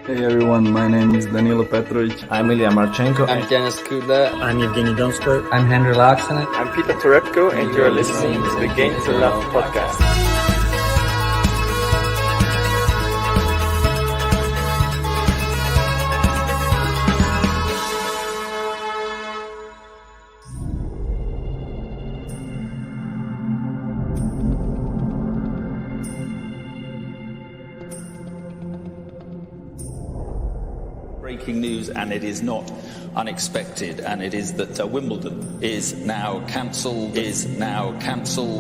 Hey everyone, my name is Danilo Petrovic. I'm Ilya Marchenko. I'm Denis Kudla. I'm Evgeny Donskoy. I'm Henry Laaksonen. I'm Peter Torebko, and you're listening to the Game to Love podcast. Breaking news, and it is not unexpected, and it is that Wimbledon is now cancelled, cancelled.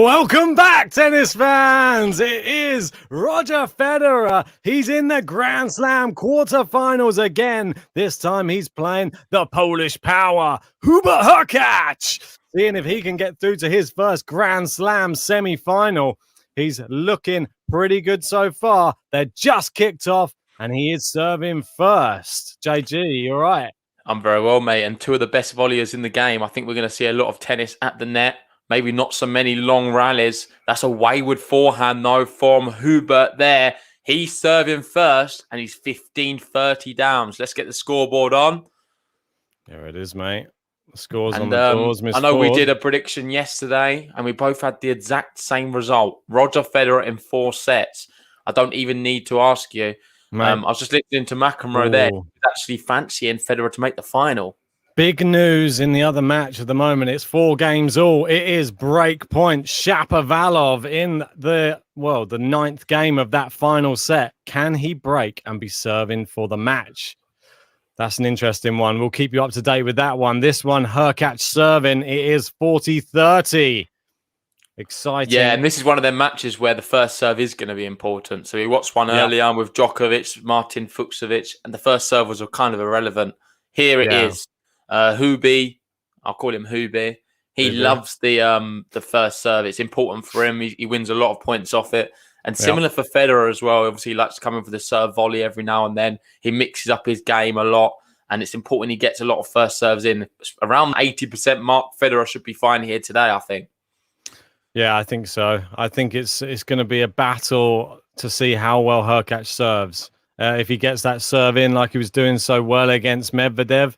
Welcome back, tennis fans! It is Roger Federer. He's in the Grand Slam quarterfinals again. This time he's playing the Polish power, Hubert Hurkacz. Seeing if he can get through to his first Grand Slam semi-final. He's looking pretty good so far. They're just kicked off and he is serving first. JG, you all right? I'm very well, mate. And two of the best volleyers in the game. I think we're going to see a lot of tennis at the net. Maybe not so many long rallies. That's a wayward forehand, though, from Hubert there. He's serving first, and he's 15-30 down. So let's get the scoreboard on. There it is, mate. The scores on the doors, Miss I know Ford. we did a prediction yesterday, and we both had the exact same result. Roger Federer in 4 sets. I don't even need to ask you. I was just listening to McEnroe there. He's actually fancying Federer to make the final. Big news in the other match at the moment. It's 4 games all. It is break point. Shapovalov in the 9th game of that final set. Can he break and be serving for the match? That's an interesting one. We'll keep you up to date with that one. This one, Hurkacz serving. It is 40-30. Exciting. Yeah, and this is one of them matches where the first serve is going to be important. So we watched one earlier on with Djokovic, Martin Fucsovic, and the first serve was kind of irrelevant. Here it is. Hubie, I'll call him Hubie. He loves the first serve. It's important for him. He wins a lot of points off it. And similar for Federer as well. Obviously, he likes to come in for the serve volley every now and then. He mixes up his game a lot. And it's important he gets a lot of first serves in. Around 80% mark, Federer should be fine here today, I think. Yeah, I think so. I think it's going to be a battle to see how well Hurkacz serves. If he gets that serve in like he was doing so well against Medvedev,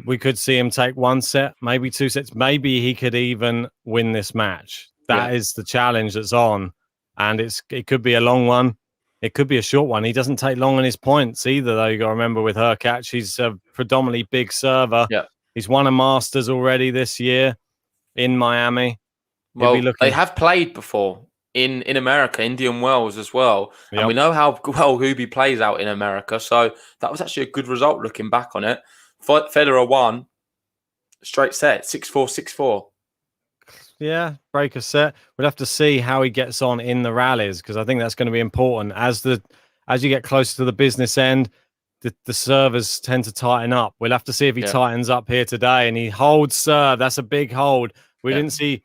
we could see him take 1 set, maybe 2 sets. Maybe he could even win this match. That is the challenge that's on. And it could be a long one. It could be a short one. He doesn't take long on his points either, though. You got to remember with Hurkacz, he's a predominantly big server. Yeah. He's won a Masters already this year in Miami. Well, they have played before in America, Indian Wells as well. Yep. And we know how well Hubie plays out in America. So that was actually a good result looking back on it. Federer won straight set, 6-4, 6-4. Yeah, break a set. We'll have to see how he gets on in the rallies, because I think that's going to be important. As you get closer to the business end, the servers tend to tighten up. We'll have to see if he tightens up here today, and he holds serve. That's a big hold. We didn't see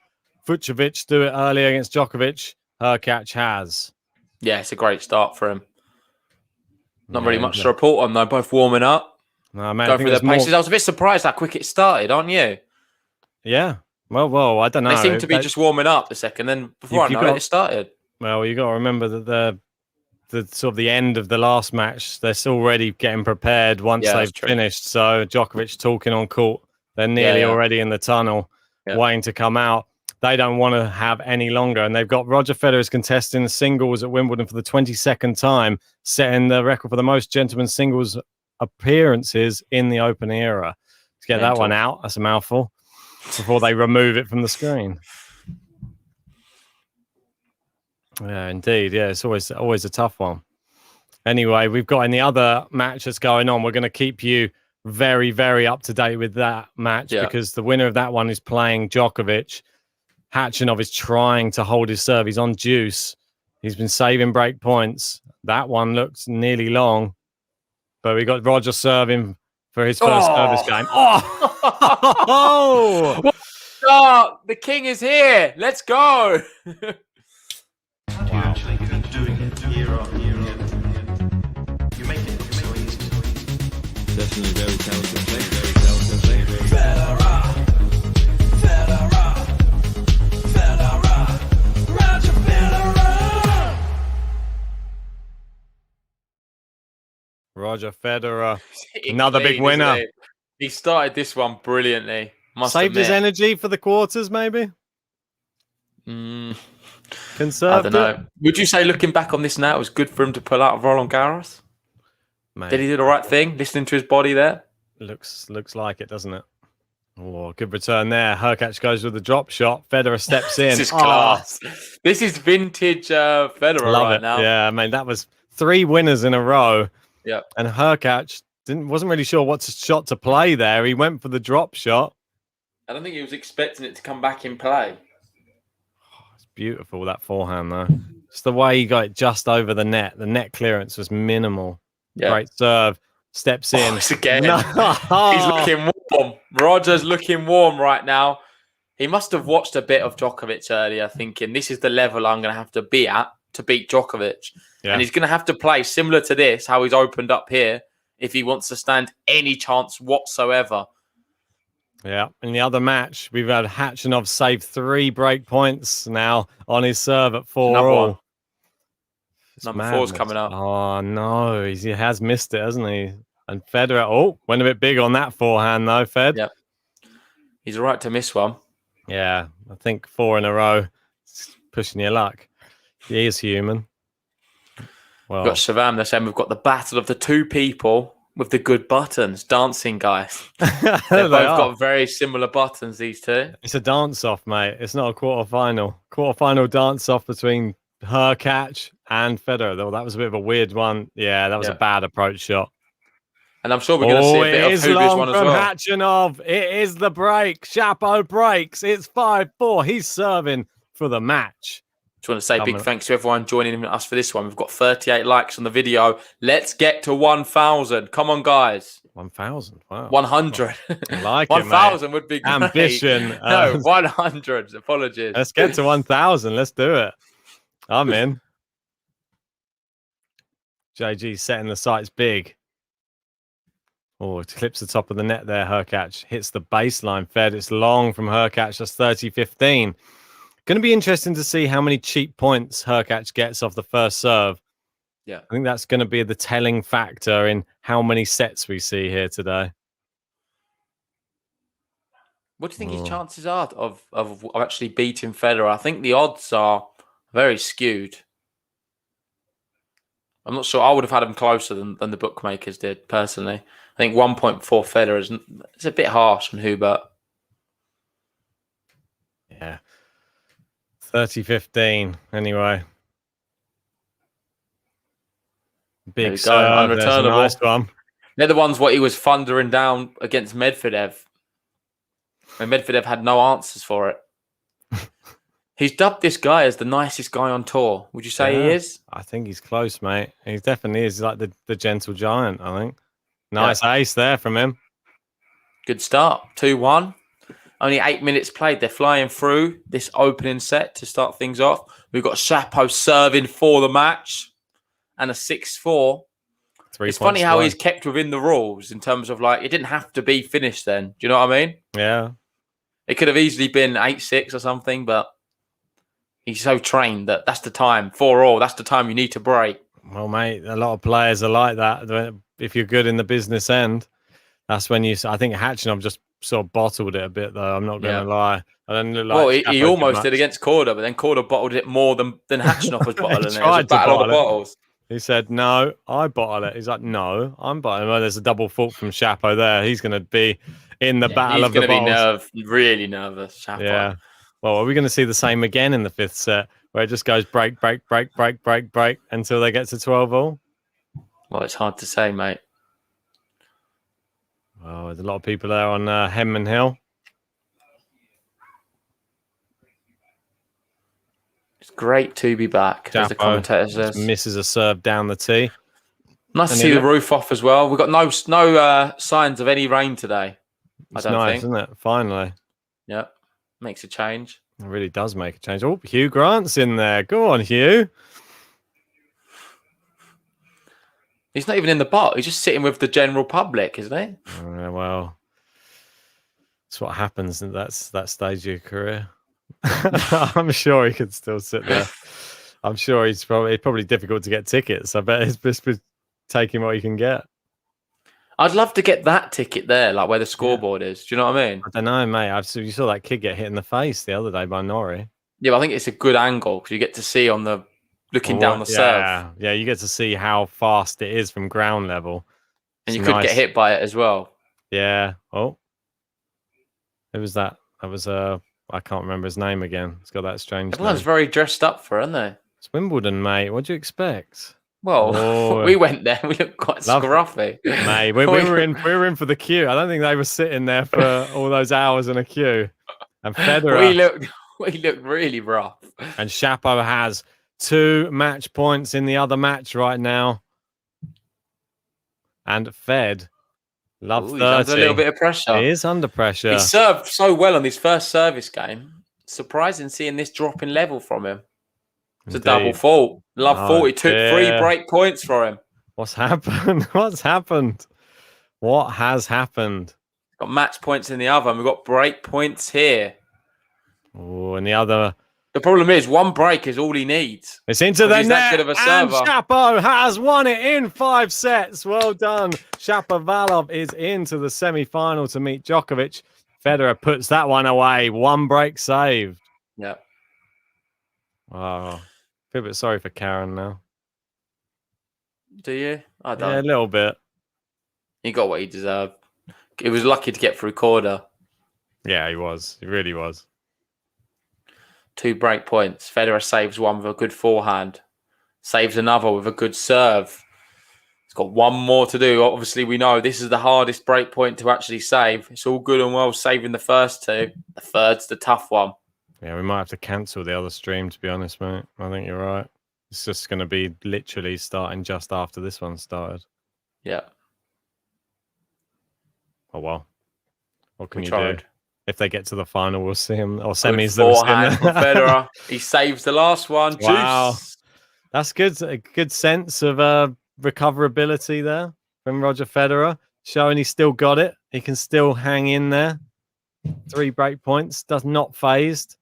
Vucevic do it earlier against Djokovic. Hurkacz has. Yeah, it's a great start for him. Not really much to report on, though. Both warming up. No, man, going through their paces. I was a bit surprised how quick it started, aren't you? Yeah. Well, I don't know. They seem to be just warming up the second. Then before I know it started. Well, you got to remember that the sort of the end of the last match, they're already getting prepared once they've finished. So Djokovic talking on court, they're nearly already in the tunnel, waiting to come out. They don't want to have any longer, and they've got Roger Federer contesting the singles at Wimbledon for the 22nd time, setting the record for the most gentlemen's singles appearances in the Open era. Let's get that one out. That's a mouthful. Before they remove it from the screen. Yeah, indeed. Yeah, it's always a tough one. Anyway, we've got in the other match that's going on. We're going to keep you very, very up to date with that match because the winner of that one is playing Djokovic. Khachanov is trying to hold his serve. He's on juice. He's been saving break points. That one looks nearly long, but we got Roger serving for his first service game. The king is here. Let's go. Have you actually been doing it year on year on? You make it look so easy. Definitely very talented player. Very talented player. Federer, Roger Federer. Roger Federer, another big winner. He started this one brilliantly. Saved his energy for the quarters, maybe? Conserved I don't know. Would you say, looking back on this now, it was good for him to pull out of Roland Garros? Mate. Did he do the right thing, listening to his body there? Looks like it, doesn't it? Oh, good return there. Hurkacz goes with the drop shot. Federer steps in. This is class. This is vintage Federer now. Yeah, I mean, that was 3 winners in a row. Yeah. And Hurkacz wasn't really sure what shot to play there. He went for the drop shot. I don't think he was expecting it to come back in play. It's beautiful, that forehand, though. Just the way he got it just over the net. The net clearance was minimal. Yeah. Great serve. Steps in. Again. He's looking warm. Roger's looking warm right now. He must have watched a bit of Djokovic earlier, thinking this is the level I'm going to have to be at to beat Djokovic. Yeah. And he's going to have to play similar to this, how he's opened up here, if he wants to stand any chance whatsoever. Yeah, in the other match, we've had Khachanov save 3 break points now on his serve at 4-all. Number 4's coming up. Oh, no, he has missed it, hasn't he? And Federer, went a bit big on that forehand, though, Fed. Yeah, he's all right to miss one. Yeah, I think 4 in a row. It's pushing your luck. He is human. Well, we've got Shavam, they're saying we've got the battle of the 2 people with the good buttons, dancing guys. They've both got very similar buttons, these 2. It's a dance-off, mate. It's not a quarterfinal. Quarterfinal dance-off between Hurkacz and Federer. Though that was a bit of a weird one. Yeah, that was a bad approach shot. And I'm sure we're going to see a bit of Hubert's one as well. Khachanov. It is the break. Chapeau breaks. It's 5-4. He's serving for the match. Just want to say big thanks to everyone joining us for this one. We've got 38 likes on the video. Let's get to 1,000. Come on, guys. 1,000. Wow. 100. I like 1,000 would be great. Ambition. No, 100. Apologies. Let's get to 1,000. Let's do it. I'm in. JG setting the sights big. Oh, it clips the top of the net there, Hurkacz. Hits the baseline, Fed. It's long from Hurkacz. That's 30-15. Going to be interesting to see how many cheap points Hurkacz gets off the first serve. Yeah. I think that's going to be the telling factor in how many sets we see here today. What do you think his chances are of actually beating Federer? I think the odds are very skewed. I'm not sure. I would have had him closer than the bookmakers did, personally. I think 1.4 Federer is a bit harsh on Hubert. Yeah. 30-15, anyway. Big serve, unreturnable. Nice one. They're the ones what he was thundering down against Medvedev. And Medvedev had no answers for it. He's dubbed this guy as the nicest guy on tour. Would you say he is? I think he's close, mate. He definitely is. He's like the gentle giant, I think. Nice ace there from him. Good start. 2-1. Only 8 minutes played. They're flying through this opening set to start things off. We've got Shapo serving for the match and a 6-4. It's funny how he's kept within the rules in terms of like, it didn't have to be finished then. Do you know what I mean? Yeah. It could have easily been 8-6 or something, but he's so trained that that's the time. 4-4, that's the time you need to break. Well, mate, a lot of players are like that. If you're good in the business end, that's when I think Hachinov just sort of bottled it a bit, though. I'm not going to lie. I don't look like well, he almost did against Korda, but then Korda bottled it more than Hachinov was bottling it. It was a battle of the bottles. He said, no, I bottle it. He's like, no, I'm bottling it. Well, there's a double fault from Shapo there. He's going to be in the battle of the bottles. He's going to be really nervous, Shapo. Yeah. Well, are we going to see the same again in the fifth set, where it just goes break, break, break, break, break, break until they get to 12-all? Well, it's hard to say, mate. Well, there's a lot of people there on Henman Hill. It's great to be back, as the commentator says. Misses a serve down the tee. Nice to see the roof off as well. We've got no signs of any rain today. It's nice, isn't it? Finally. Yep. Makes a change. It really does make a change. Oh, Hugh Grant's in there. Go on, Hugh. He's not even in the bot. He's just sitting with the general public, isn't he? Well, that's what happens at that stage of your career. I'm sure he could still sit there. I'm sure it's probably difficult to get tickets. I bet it's just taking what you can get. I'd love to get that ticket there, like where the scoreboard is. Do you know what I mean? I don't know, mate. You saw that kid get hit in the face the other day by Norrie. Yeah, but I think it's a good angle because you get to see on the looking down the serve. Yeah, you get to see how fast it is from ground level. And you could get hit by it as well. Yeah. Oh. Who was that? That was I can't remember his name again. It's got that strange Everyone's very dressed up for, aren't they? It's Wimbledon, mate. What do you expect? Well, we went there. We looked quite scruffy. Mate, we were in for the queue. I don't think they were sitting there for all those hours in a queue. And Federer, we looked really rough. And Shapo has 2 match points in the other match right now. And Fed loves 30. He's under a little bit of pressure. He is under pressure. He served so well on his first service game. Surprising seeing this drop in level from him. It's a double fault. Love 40. Took 3 break points for him. What's happened? What's happened? What has happened? Got match points in the other, and we've got break points here. Oh, and the other. The problem is 1 break is all he needs. It's into the net, good of a and server. Shapo has won it in 5 sets. Well done. Shapovalov is into the semi-final to meet Djokovic. Federer puts that one away. 1 break saved. Yeah. Oh, I feel a bit sorry for Karen now. Do you? I don't. Yeah, a little bit. He got what he deserved. He was lucky to get through Korda. Yeah, he was. He really was. 2 break points. Federer saves 1 with a good forehand. Saves another with a good serve. He's got 1 more to do. Obviously, we know this is the hardest break point to actually save. It's all good and well saving the first 2. The third's the tough one. Yeah, we might have to cancel the other stream, to be honest, mate. I think you're right. It's just going to be literally starting just after this one started. Yeah. Oh, well. What can you do? If they get to the final, we'll see him. Or semis. Forehand from Federer. He saves the last one. Wow. Juice. That's good. A good sense of recoverability there from Roger Federer. Showing he's still got it. He can still hang in there. 3 break points. Does not phased.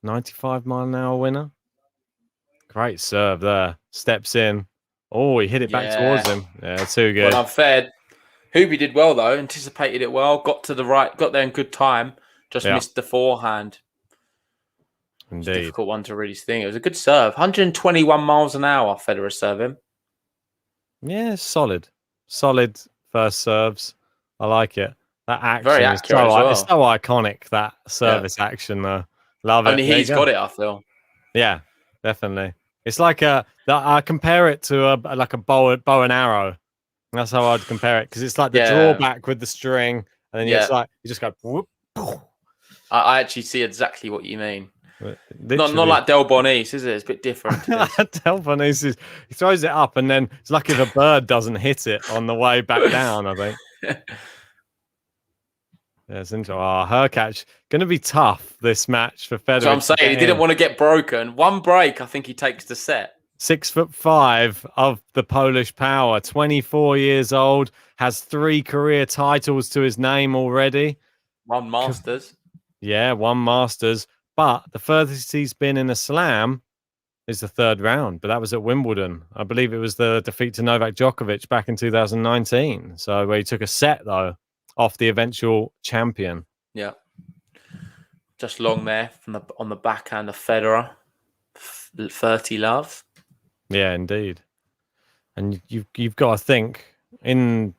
95-mile-an-hour winner. Great serve there. Steps in. Oh, he hit it back towards him. Yeah, too good. Well, unfair. Hubie did well, though. Anticipated it well. Got to the right. Got there in good time. Just missed the forehand. Indeed. It's a difficult one to really think. It was a good serve. 121 miles an hour, Federer serving. Yeah, solid. Solid first serves. I like it. That action Very is accurate as well. It's so iconic, that service action, though. Love it. Only he's got it, I feel. Yeah, definitely. It's like I compare it to a bow and arrow. That's how I'd compare it, because it's like the drawback with the string, and then it's like you just go whoop, I actually see exactly what you mean. Not Literally. like Del Bonis, is it? It's a bit different. To this. Del Bonis he throws it up, and then it's lucky the bird doesn't hit it on the way back down, I think. Yeah, it's interesting. Oh, Hurkacz going to be tough this match for Federer. So I'm saying he didn't want to get broken. One break, I think he takes the set. 6'5" of the Polish power, 24 years old, has 3 career titles to his name already. 1 Masters. Yeah, 1 Masters. But the furthest he's been in a slam is the 3rd round. But that was at Wimbledon. I believe it was the defeat to Novak Djokovic back in 2019. So where he took a set, though, off the eventual champion. Yeah. Just long there on the backhand of Federer. 30 love. Yeah, indeed. And you've got to think, in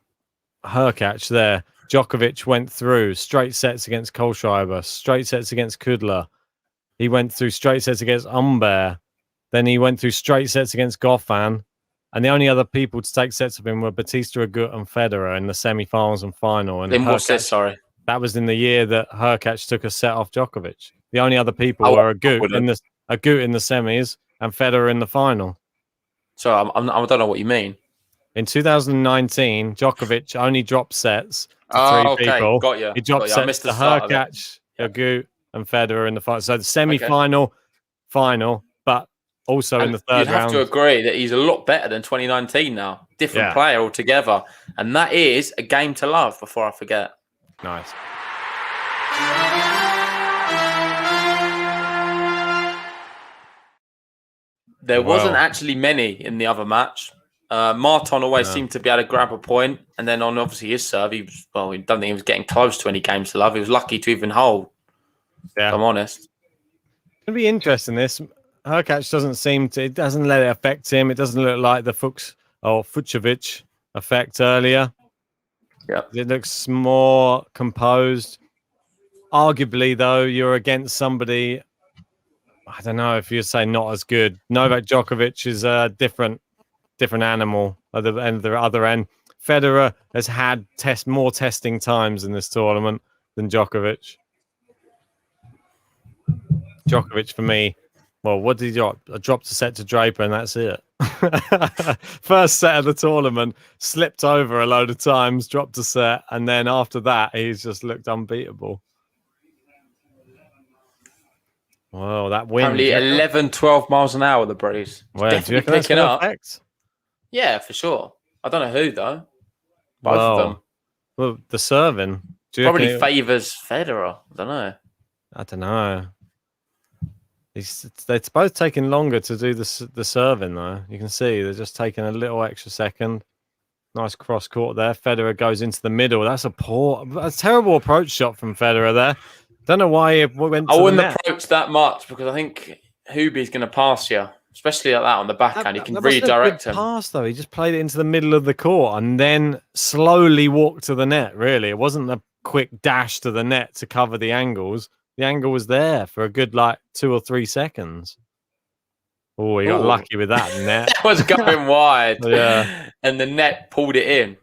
Hurkacz there, Djokovic went through straight sets against Kohlschreiber, straight sets against Kudla. He went through straight sets against Humbert. Then he went through straight sets against Goffin. And the only other people to take sets of him were Batista Agut and Federer in the semi-finals and final. And in what set, sorry? That was in the year that Hurkacz took a set off Djokovic. The only other people were Agut in the semis and Federer in the final. So I don't know what you mean. In 2019, Djokovic only dropped sets to 3 people. Got you. He dropped sets to Hurkacz, Agut, and Federer in the final. So the semi-final, final, but also in the 3rd round. You have to agree that he's a lot better than 2019 now. Different player altogether. And that is a game to love, before I forget. Nice. There wasn't actually many in the other match. Martin always seemed to be able to grab a point, and then on obviously his serve, he don't think he was getting close to any games to love. He was lucky to even hold. Yeah, if I'm honest. It's gonna be interesting. This Hurkacz it doesn't let it affect him. It doesn't look like the Fucsovic effect earlier. Yeah, it looks more composed. Arguably, though, you're against somebody. I don't know if you'd say not as good. Novak Djokovic is a different animal at the other end. Federer has had more testing times in this tournament than Djokovic. Djokovic, for me, well, what did he drop? I dropped a set to Draper, and that's it. First set of the tournament, slipped over a load of times, dropped a set, and then after that, he's just looked unbeatable. Wow, that wind. Apparently 11, 12 miles an hour, the breeze. Well, definitely picking up. Yeah, for sure. I don't know who, though. Both of them. Well, the serving. Probably favours Federer. I don't know. They're both taking longer to do the serving, though. You can see they're just taking a little extra second. Nice cross court there. Federer goes into the middle. That's a terrible approach shot from Federer there. Don't know why he went to I wouldn't the net. approach that much because I think Hubie's going to pass you, especially like that on the backhand. He can redirect him. Pass though, he just played it into the middle of the court and then slowly walked to the net. Really, it wasn't a quick dash to the net to cover the angles. The angle was there for a good 2 or 3 seconds. Oh, he got lucky with that net. That was going wide. Yeah, and the net pulled it in,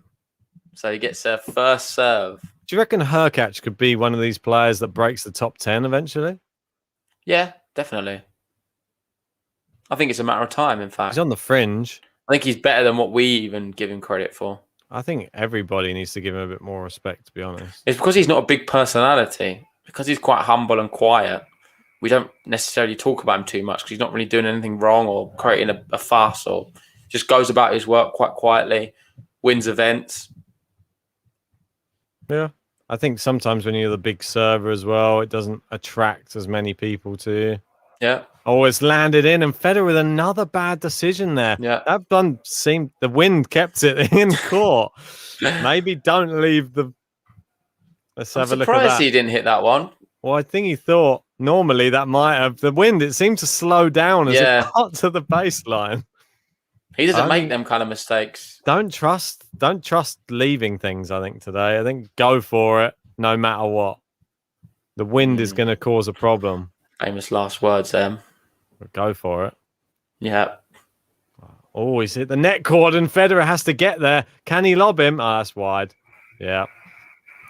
so he gets a first serve. Do you reckon Hurkacz could be one of these players that breaks the top 10 eventually? Yeah, definitely. I think it's a matter of time, in fact. He's on the fringe. I think he's better than what we even give him credit for. I think everybody needs to give him a bit more respect, to be honest. It's because he's not a big personality. Because he's quite humble and quiet, we don't necessarily talk about him too much because he's not really doing anything wrong or creating a fuss, or just goes about his work quite quietly, wins events. Yeah. I think sometimes when you're the big server as well, it doesn't attract as many people to you. Yeah. Oh, it's landed in, and Federer with another bad decision there. Yeah. That one seemed the wind kept it in court. Maybe don't leave the. Let's have a look at that. I'm surprised he didn't hit that one. Well, I think he thought normally that might have the wind. It seemed to slow down as it got to the baseline. He doesn't make them kind of mistakes. Don't trust leaving things, I think, today. I think go for it no matter what. The wind is going to cause a problem. Famous last words, Go for it. Yeah. Oh, he's hit the net cord and Federer has to get there. Can he lob him? Oh, that's wide. Yeah.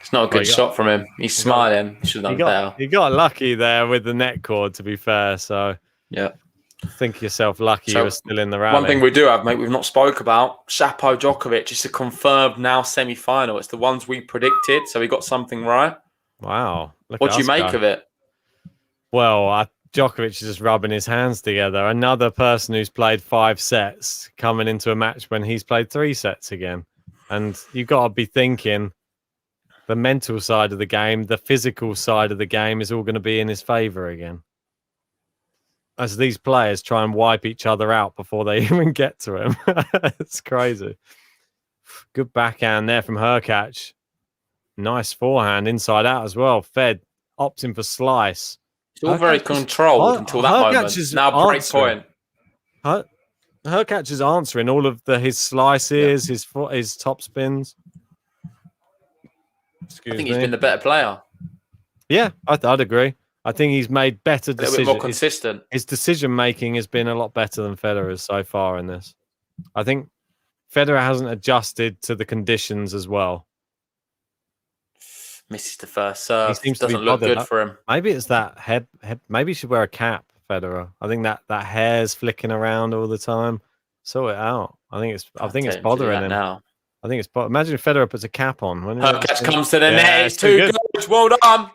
It's not a good shot from him. He's smiling. He should have done better. He got lucky there with the net cord, to be fair. So yeah, think yourself lucky you were still in the rally. One thing we do have, mate, we've not spoke about, Shapo Djokovic. It's a confirmed now semi-final. It's the ones we predicted, so we got something right. Wow. What do you make of it? Well, Djokovic is just rubbing his hands together. Another person who's played 5 sets coming into a match when he's played 3 sets again. And you've got to be thinking the mental side of the game, the physical side of the game is all going to be in his favour again. As these players try and wipe each other out before they even get to him. It's crazy. Good backhand there from Hurkacz. Nice forehand inside out as well. Fed opting for slice. It's all very controlled until that moment. Now break point. Hurkacz is answering all of his slices, his top spins. I think he's been the better player. Yeah, I'd agree. I think he's made better decisions. A bit more consistent. His decision making has been a lot better than Federer's so far in this. I think Federer hasn't adjusted to the conditions as well. Misses the first serve. He doesn't look good for him. Maybe it's that head. Maybe he should wear a cap, Federer. I think that hair's flicking around all the time. Sort it out. I think it's bothering him now. I think it's. Imagine if Federer puts a cap on. Hurkacz comes to the net. It's too good. Well done.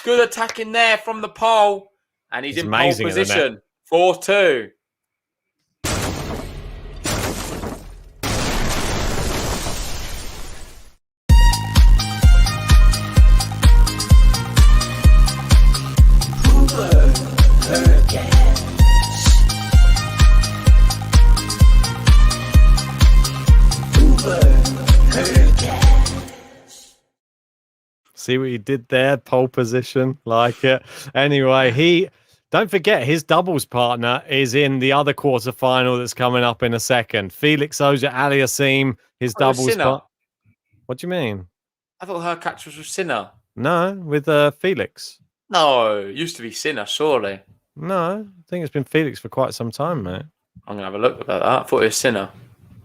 Good attacking there from the pole. And he's in pole position. 4-2. See what he did there? Pole position, like it. Anyway, don't forget his doubles partner is in the other quarterfinal that's coming up in a second. Felix Auger-Aliassime, his doubles partner. What do you mean? I thought Hurkacz was with Sinner. No, with Felix. No, it used to be Sinner, surely. No, I think it's been Felix for quite some time, mate. I'm going to have a look about that. I thought it was Sinner.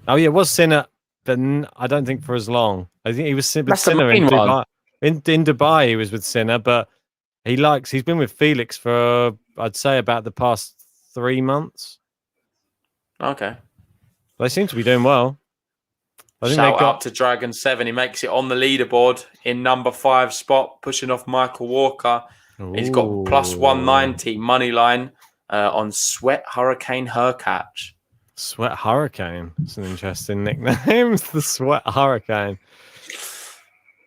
Oh, yeah, it was Sinner, but I don't think for as long. I think he was with Sinner in Dubai. In Dubai, he was with Sinner, but he's been with Felix for, I'd say, about the past 3 months. Okay. They seem to be doing well. Shout out to Dragon 7. He makes it on the leaderboard in number 5 spot, pushing off Michael Walker. Ooh. He's got plus 190 money line on Sweat Hurricane Hurkacz. Sweat Hurricane. It's an interesting nickname. The Sweat Hurricane.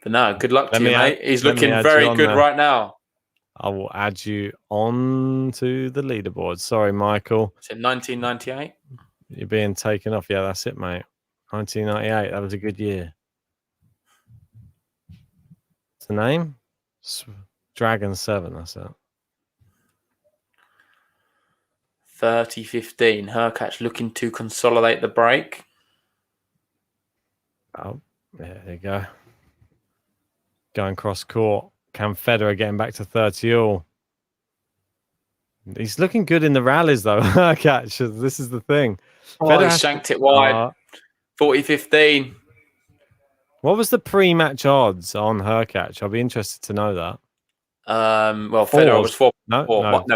But no, good luck to you, mate. He's looking very good right now. I will add you on to the leaderboard. Sorry, Michael. Is it 1998? You're being taken off. Yeah, that's it, mate. 1998. That was a good year. What's the name? Dragon 7. That's it. 30-15. Hurkacz looking to consolidate the break. Oh, yeah, there you go. Going cross court. Can Federer getting back to 30-all? He's looking good in the rallies, though. Hurkacz, this is the thing. Federer he shanked it wide. 40-15. What was the pre-match odds on Hurkacz? I'll be interested to know that. Well, Federer was 4.4. No,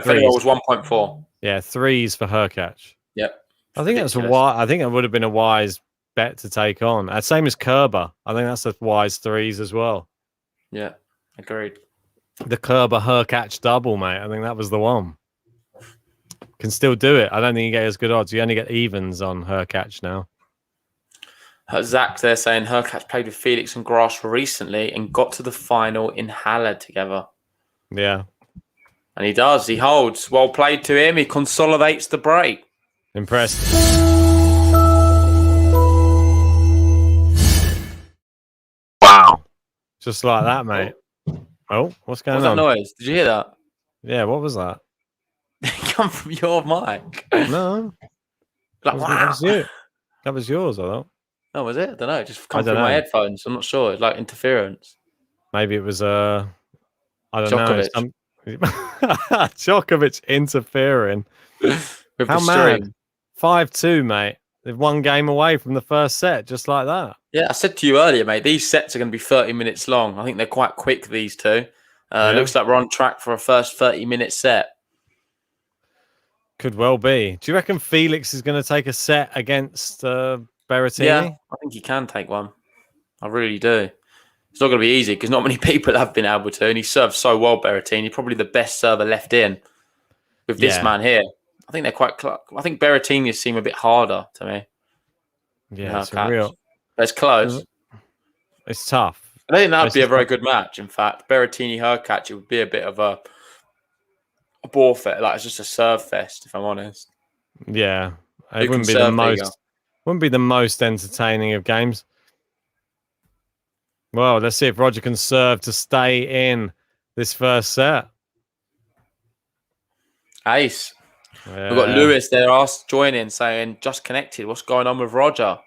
Federer was 1.4. Yeah, 3s for Hurkacz. Yep. I think that's I think it would have been a wise bet to take on. Same as Kerber. I think that's a wise 3s as well. Yeah, agreed. The Kerber Hurkacz double, mate. I think that was the one. Can still do it. I don't think you get as good odds. You only get evens on Hurkacz now. Zach there saying Hurkacz played with Felix and Grass recently and got to the final in Halle together. Yeah. And he does. He holds. Well played to him. He consolidates the break. Impressed. Wow. Just like that, mate. Oh, what's going on? What was that noise? Did you hear that? Yeah, what was that? It come from your mic. No. Like, that was you. That was yours, I thought. Oh, was it? I don't know. It just come through my headphones. I'm not sure. It's like interference. Maybe it was I don't Djokovic. know. Djokovic interfering. With How the mad? stream. 5-2, mate. They've one game away from the first set, just like that. Yeah, I said to you earlier, mate, these sets are going to be 30 minutes long. I think they're quite quick, these two. Looks like we're on track for a first 30-minute set. Could well be. Do you reckon Felix is going to take a set against Berrettini? Yeah, I think he can take one. I really do. It's not going to be easy because not many people have been able to, and he serves so well, Berrettini. Probably the best server left in with this man here. I think they're quite. I think Berrettini seem a bit harder to me. Yeah, it's real. But it's close. It's tough. I think that'd be a very good match. In fact, Berrettini Hurkacz, it would be a bit of a ball fest. Like it's just a serve fest, if I'm honest. Yeah, it wouldn't be the most. Wouldn't be the most entertaining of games. Well, let's see if Roger can serve to stay in this first set. Ace. Yeah. We've got Lewis there joining, saying, just connected. What's going on with Roger?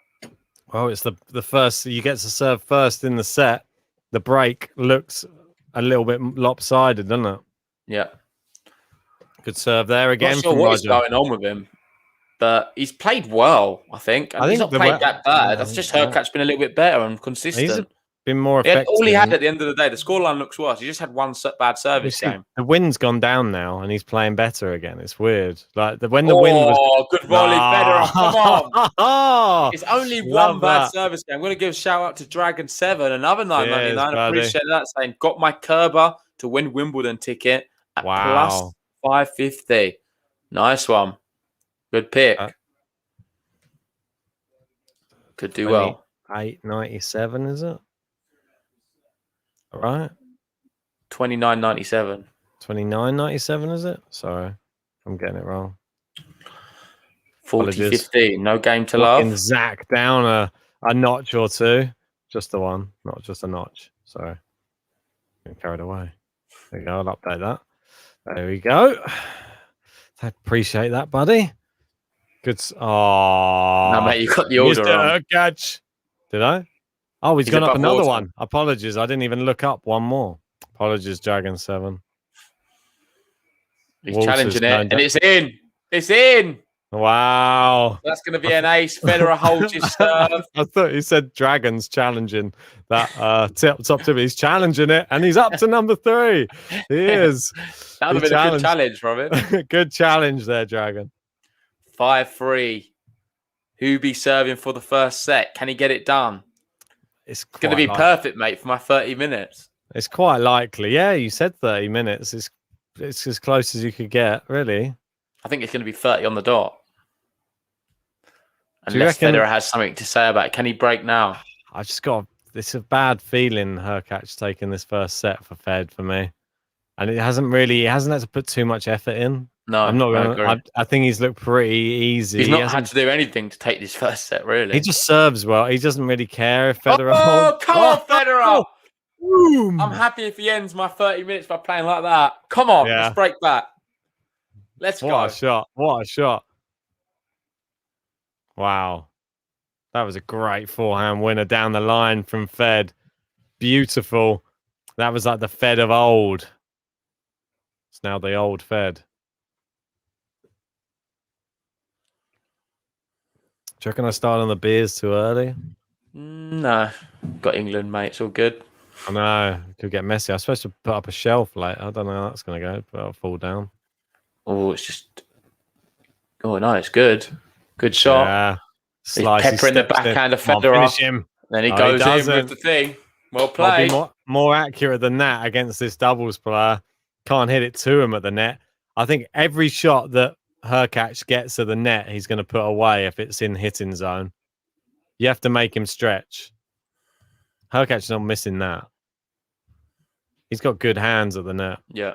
Well, it's the first. You get to serve first in the set. The break looks a little bit lopsided, doesn't it? Yeah. Good serve there again. Not sure what's going on with him, but he's played well, I think. And he's not played that bad. That's just Hurkacz been a little bit better and consistent. Been more effective. All he had at the end of the day, the scoreline looks worse. He just had one bad service game. The wind's gone down now, and he's playing better again. It's weird. Like when the wind was. Oh, good volley, Federer! Come on. It's only one bad service game. I'm going to give a shout out to Dragon 7, another 999. I appreciate that. Saying got my Kerber to win Wimbledon ticket at plus 550. Nice one. Good pick. Could do well. 897, is it? All right. 29.97. 29.97, is it? Sorry, I'm getting it wrong. 40.15. No game to love. Zach down a notch or two. Just the one, not just a notch. Sorry. Getting carried away. There you go. I'll update that. There we go. I appreciate that, buddy. Good. Oh, no, mate, you got the order wrong. Catch. Did I? Oh, he's gone up another one. Apologies. I didn't even look up one more. Apologies, Dragon 7. He's challenging it, and it's in. It's in. Wow. That's going to be an ace. Federer holds his serve. I thought he said Dragon's challenging that top tip. He's challenging it, and he's up to number 3. He is. That would have been a good challenge, Robin. Good challenge there, Dragon. 5-3. Hubie serving for the first set. Can he get it done? It's going to be perfect, mate, for my 30 minutes. It's quite likely. Yeah, you said 30 minutes. It's as close as you could get, really. I think it's going to be 30 on the dot. Unless Federer has something to say about it. Can he break now? I just got it's a bad feeling Hurkacz taking this first set for Fed for me. And he hasn't had to put too much effort in. No, I'm not going to. I think he's looked pretty easy. He's not had to do anything to take this first set, really. He just serves well. He doesn't really care if Federer. Oh, come on, Federer! I'm happy if he ends my 30 minutes by playing like that. Come on, let's break back. Let's go. What a shot. What a shot. Wow. That was a great forehand winner down the line from Fed. Beautiful. That was like the Fed of old. It's now the old Fed. Do you reckon I started on the beers too early? No. Got England, mate. It's all good. I know. It could get messy. I was supposed to put up a shelf later. I don't know how that's going to go, but I'll fall down. Oh, it's just... Oh, no, it's good. Good shot. Yeah. He's peppering the backhand of Federer. Finish him. Then he goes in with the thing. Well played. More accurate than that against this doubles player. Can't hit it to him at the net. I think every shot that Hurkacz gets to the net, he's going to put away if it's in hitting zone. You have to make him stretch. Hurkacz is not missing that. He's got good hands at the net. Yeah.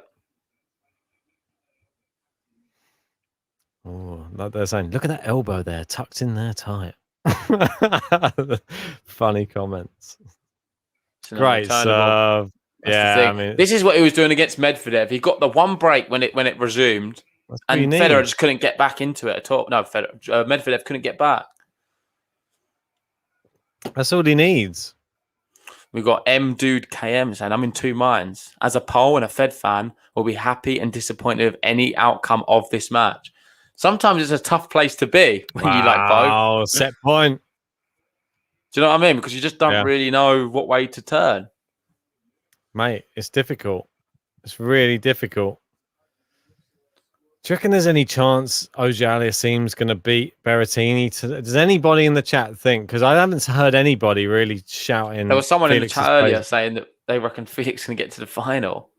Oh, like they're saying, look at that elbow there, tucked in there tight. Funny comments. Great serve. Yeah, I mean, this is what he was doing against Medvedev. He got the one break when it resumed, and Federer just couldn't get back into it at all. No, Medvedev couldn't get back. That's all he needs. We've got M Dude KM saying, I'm in two minds. As a Pole and a Fed fan, will be happy and disappointed with any outcome of this match. Sometimes it's a tough place to be when you like both. Oh, set point. Do you know what I mean? Because you just don't Yeah. really know what way to turn. Mate, it's difficult. It's really difficult. Do you reckon there's any chance Auger-Aliassime's going to beat Berrettini? Does anybody in the chat think? Because I haven't heard anybody really shouting. There was someone in the Felix's chat earlier praise. saying that they reckon Felix can get to the final.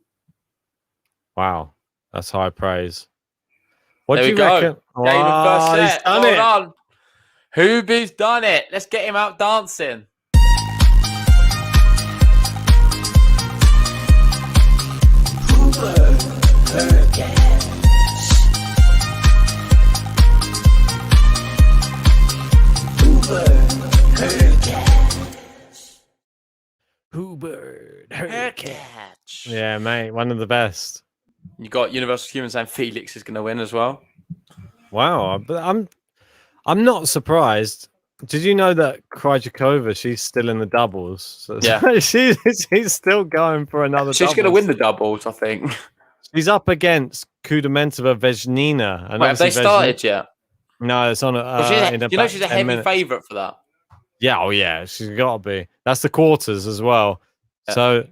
Wow, that's high praise. What There do we you go. reckon? Game of first He's set. done Well it. done. Hubert's done it. Let's get him out dancing. Hubert. Hurkacz. Yeah, mate, one of the best. You got Universal Human saying Felix is going to win as well. Wow, but I'm not surprised. Did you know that Krejcikova, she's still in the doubles? So Yeah. she's still going for another. She's going to win the doubles, I think. She's up against Kudermetova Vesnina. And Wait, have they started yet? No, it's on. She's a heavy favourite for that. Yeah, oh yeah, she's got to be. That's the quarters as well. Yeah. So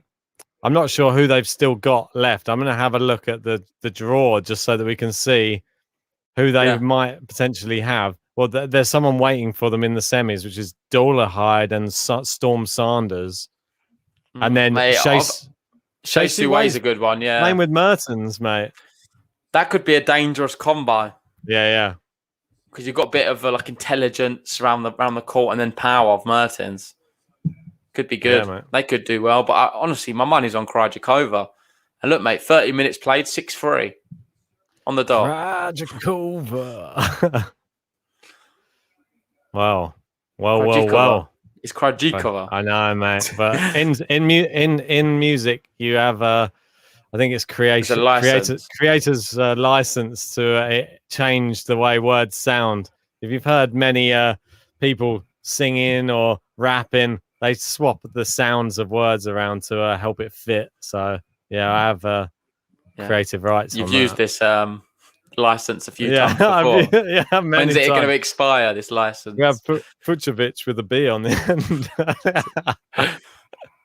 I'm not sure who they've still got left. I'm going to have a look at the draw just so that we can see who they might potentially have. Well, there's someone waiting for them in the semis, which is Dollarhide and Storm Sanders. And then Chase Suway is a good one, yeah. Playing with Mertens, mate. That could be a dangerous combo. Yeah. Because you've got a bit of intelligence around the court and then power of Mertens. Could be good. Yeah, they could do well. But honestly, my money's on Krejcikova. And look, mate, 30 minutes played, 6-3 on the dot. Krejcikova. Wow. Krejcikova. Well. It's Krejcikova. I know, mate. But in music, you have I think it's creators license to change the way words sound. If you've heard many people singing or rapping, they swap the sounds of words around to help it fit. So yeah, I have creative rights. You've used this license a few times before. When's it going to expire, this license? We have Fucovic with a B on the end. Was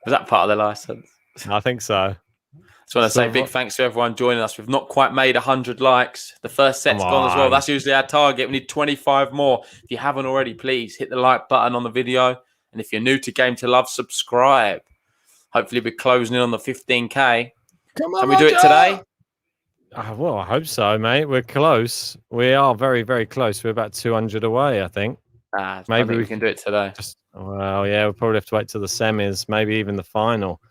that part of the license? I think so. Just want to say big thanks to everyone joining us. We've not quite made 100 likes. The first set's gone as well. That's usually our target. We need 25 more. If you haven't already, please hit the like button on the video. And if you're new to Game to Love, subscribe. Hopefully we're closing in on the 15K. Come on, can we do it today? Well, I hope so, mate. We're close. We are very, very close. We're about 200 away, I think. Maybe we can do it today. Well, yeah, we'll probably have to wait till the semis, maybe even the final.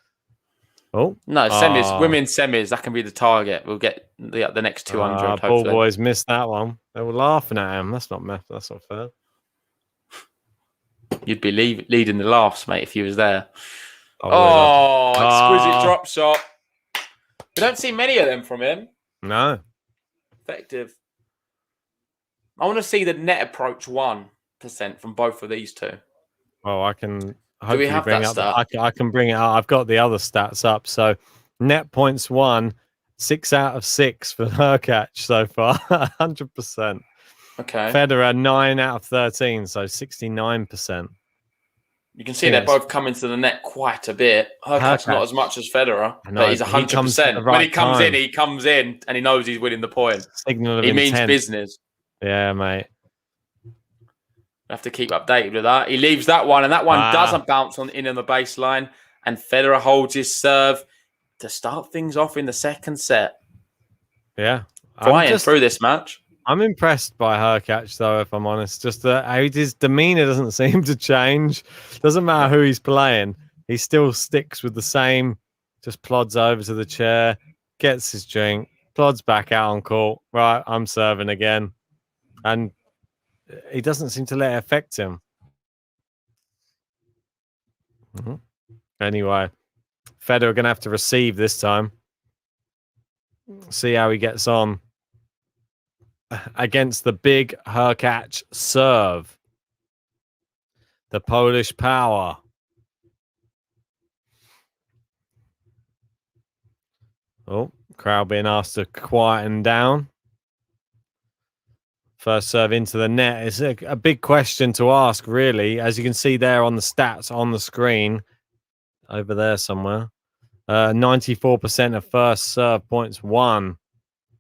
Oh no, semis, women's semis. That can be the target. We'll get the next 200. Ball boys missed that one. They were laughing at him. That's not fair. You'd be leading the laughs, mate, if you was there. Exquisite drop shot. We don't see many of them from him. No. Effective. I want to see the net approach 1% from both of these two. Well, I can Do we have that stat? I can bring it up. I've got the other stats up. So net points 6 out of 6 for Hurkacz so far, 100%. Okay. Federer 9 out of 13, so 69%. You can see they're both coming to the net quite a bit. Hurkacz not as much as Federer, but he's 100%. When he comes in and he knows he's winning the point. Signal of he intent. means business. Yeah, mate. Have to keep updated with that. He leaves that one, and that one doesn't bounce in on the baseline. And Federer holds his serve to start things off in the second set. Yeah. Flying through this match. I'm impressed by Hurkacz, though, if I'm honest. Just his demeanor doesn't seem to change. Doesn't matter who he's playing. He still sticks with the same, just plods over to the chair, gets his drink, plods back out on court. Right, I'm serving again. And he doesn't seem to let it affect him. Anyway, Federer going to have to receive this time. See how he gets on against the big Hurkacz serve. The Polish power. Oh, crowd being asked to quieten down. First serve into the net is a big question to ask, really. As you can see there on the stats on the screen, over there somewhere. 94% of first serve points won.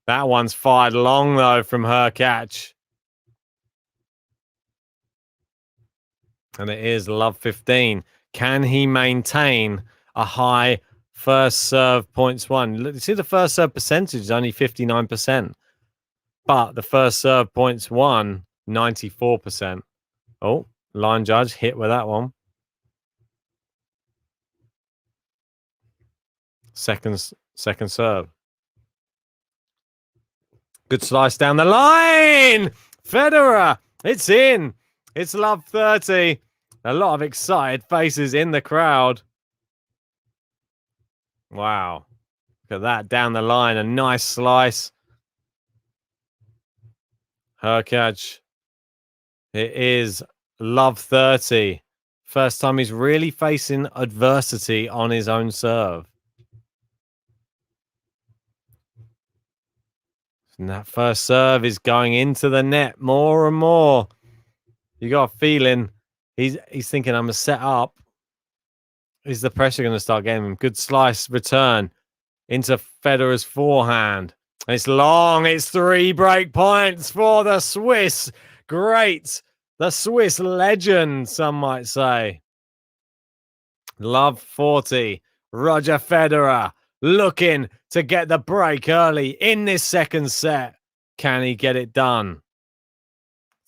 That one's fired long, though, from Hurkacz. And it is love 15. Can he maintain a high first serve points won? Look, you see the first serve percentage is only 59%. But the first serve points won, 94%. Oh, line judge hit with that one. Second serve. Good slice down the line. Federer, it's in. It's love 30. A lot of excited faces in the crowd. Wow. Look at that down the line. A nice slice. Hurkacz. It is love 30. First time he's really facing adversity on his own serve. And that first serve is going into the net more and more. You got a feeling he's thinking, I'm going to set up. Is the pressure going to start getting him? Good slice return into Federer's forehand. It's long. It's 3 break points for the Swiss. Great. The Swiss legend, some might say. Love 40. Roger Federer looking to get the break early in this second set. Can he get it done?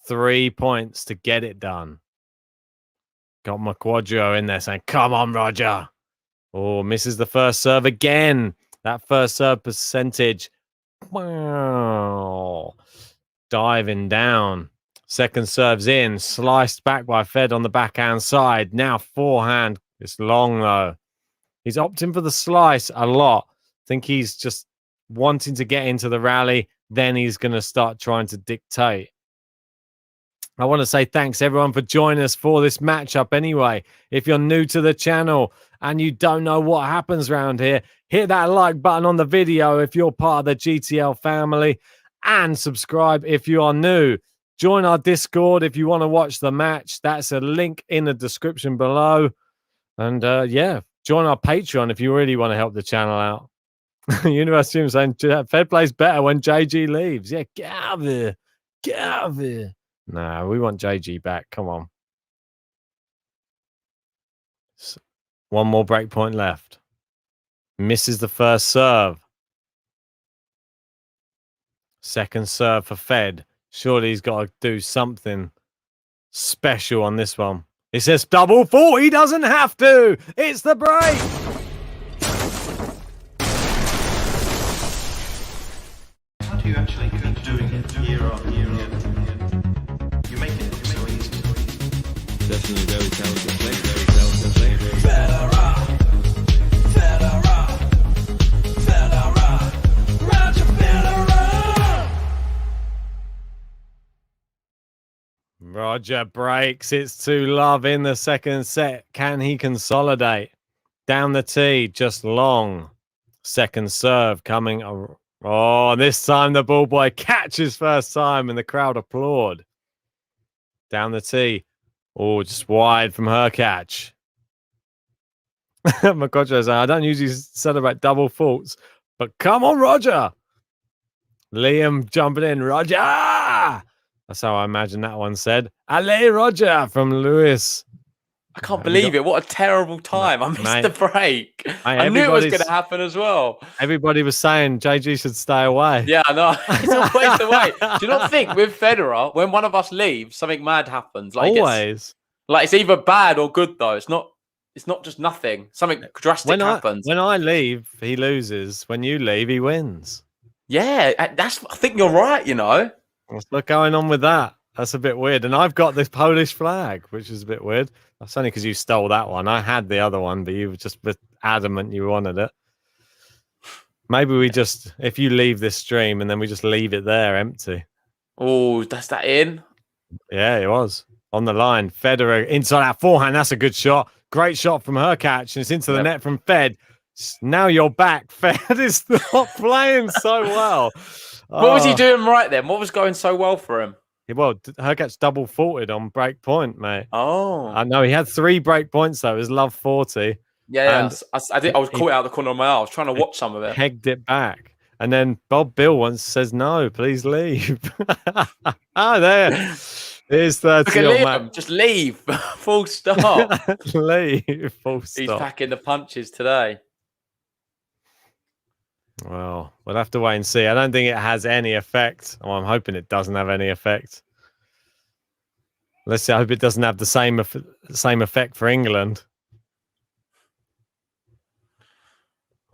3 points to get it done. Got Quadro in there saying, come on, Roger. Oh, misses the first serve again. That first serve percentage. Wow. Diving down. Second serve's in. Sliced back by Fed on the backhand side. Now forehand. It's long, though. He's opting for the slice a lot. I think he's just wanting to get into the rally. Then he's going to start trying to dictate. I want to say thanks, everyone, for joining us for this matchup anyway. If you're new to the channel and you don't know what happens around here, hit that like button on the video if you're part of the GTL family, and subscribe if you are new. Join our Discord if you want to watch the match. That's a link in the description below. And yeah, join our Patreon if you really want to help the channel out. University of saying Fed plays better when JG leaves. Yeah, get out of here. Get out of here. Nah, we want JG back. Come on. One more break point left. Misses the first serve. Second serve for Fed. Surely he's got to do something special on this one. It says double fault. He doesn't have to. It's the break. How do you actually keep doing it year on year on? You make it so easy. Definitely very talented player. Very talented player. Federer, Federer, Federer, Roger Federer. Roger breaks. It's 2-love in the second set. Can he consolidate? Down the tee, just long. Second serve coming. Oh, this time the ball boy catches first time and the crowd applaud. Down the tee. Oh, just wide from Hurkacz. Makocho saying, I don't usually celebrate double faults, but come on, Roger. Liam jumping in. Roger! That's how I imagine that one said. Allez, Roger, from Lewis. I can't believe it. What a terrible time. I missed the break. I knew it was going to happen as well. Everybody was saying JG should stay away. Yeah, I know. It's always the way. Do you not think with Federer, when one of us leaves, something mad happens? Like Always. It's either bad or good, though. It's not just nothing. Something drastic happens. When I leave, he loses. When you leave, he wins. Yeah, I think you're right, you know. What's going on with that? That's a bit weird. And I've got this Polish flag, which is a bit weird. That's only because you stole that one. I had the other one, but you were just adamant you wanted it. Maybe we just, if you leave this stream and then we just leave it there empty. Oh, that's that in? Yeah, it was. On the line. Federer inside that forehand. That's a good shot. Great shot from Hurkacz. And it's into the net from Fed. Now you're back. Fed is not playing so well. What was he doing right then? What was going so well for him? Well, Hurkacz double faulted on break point, mate. Oh, I know he had 3 break points though. It was love 40. yeah. And I did. I was caught out the corner of my eye. I was trying to watch some of it. pegged it back. And then Bob Bill once says, "No, please leave." There. Here's 30 Look at on Liam, just leave. Full stop. leave. Full stop. He's packing the punches today. Well, we'll have to wait and see. I don't think it has any effect. Oh, I'm hoping it doesn't have any effect. Let's see. I hope it doesn't have the same effect for England.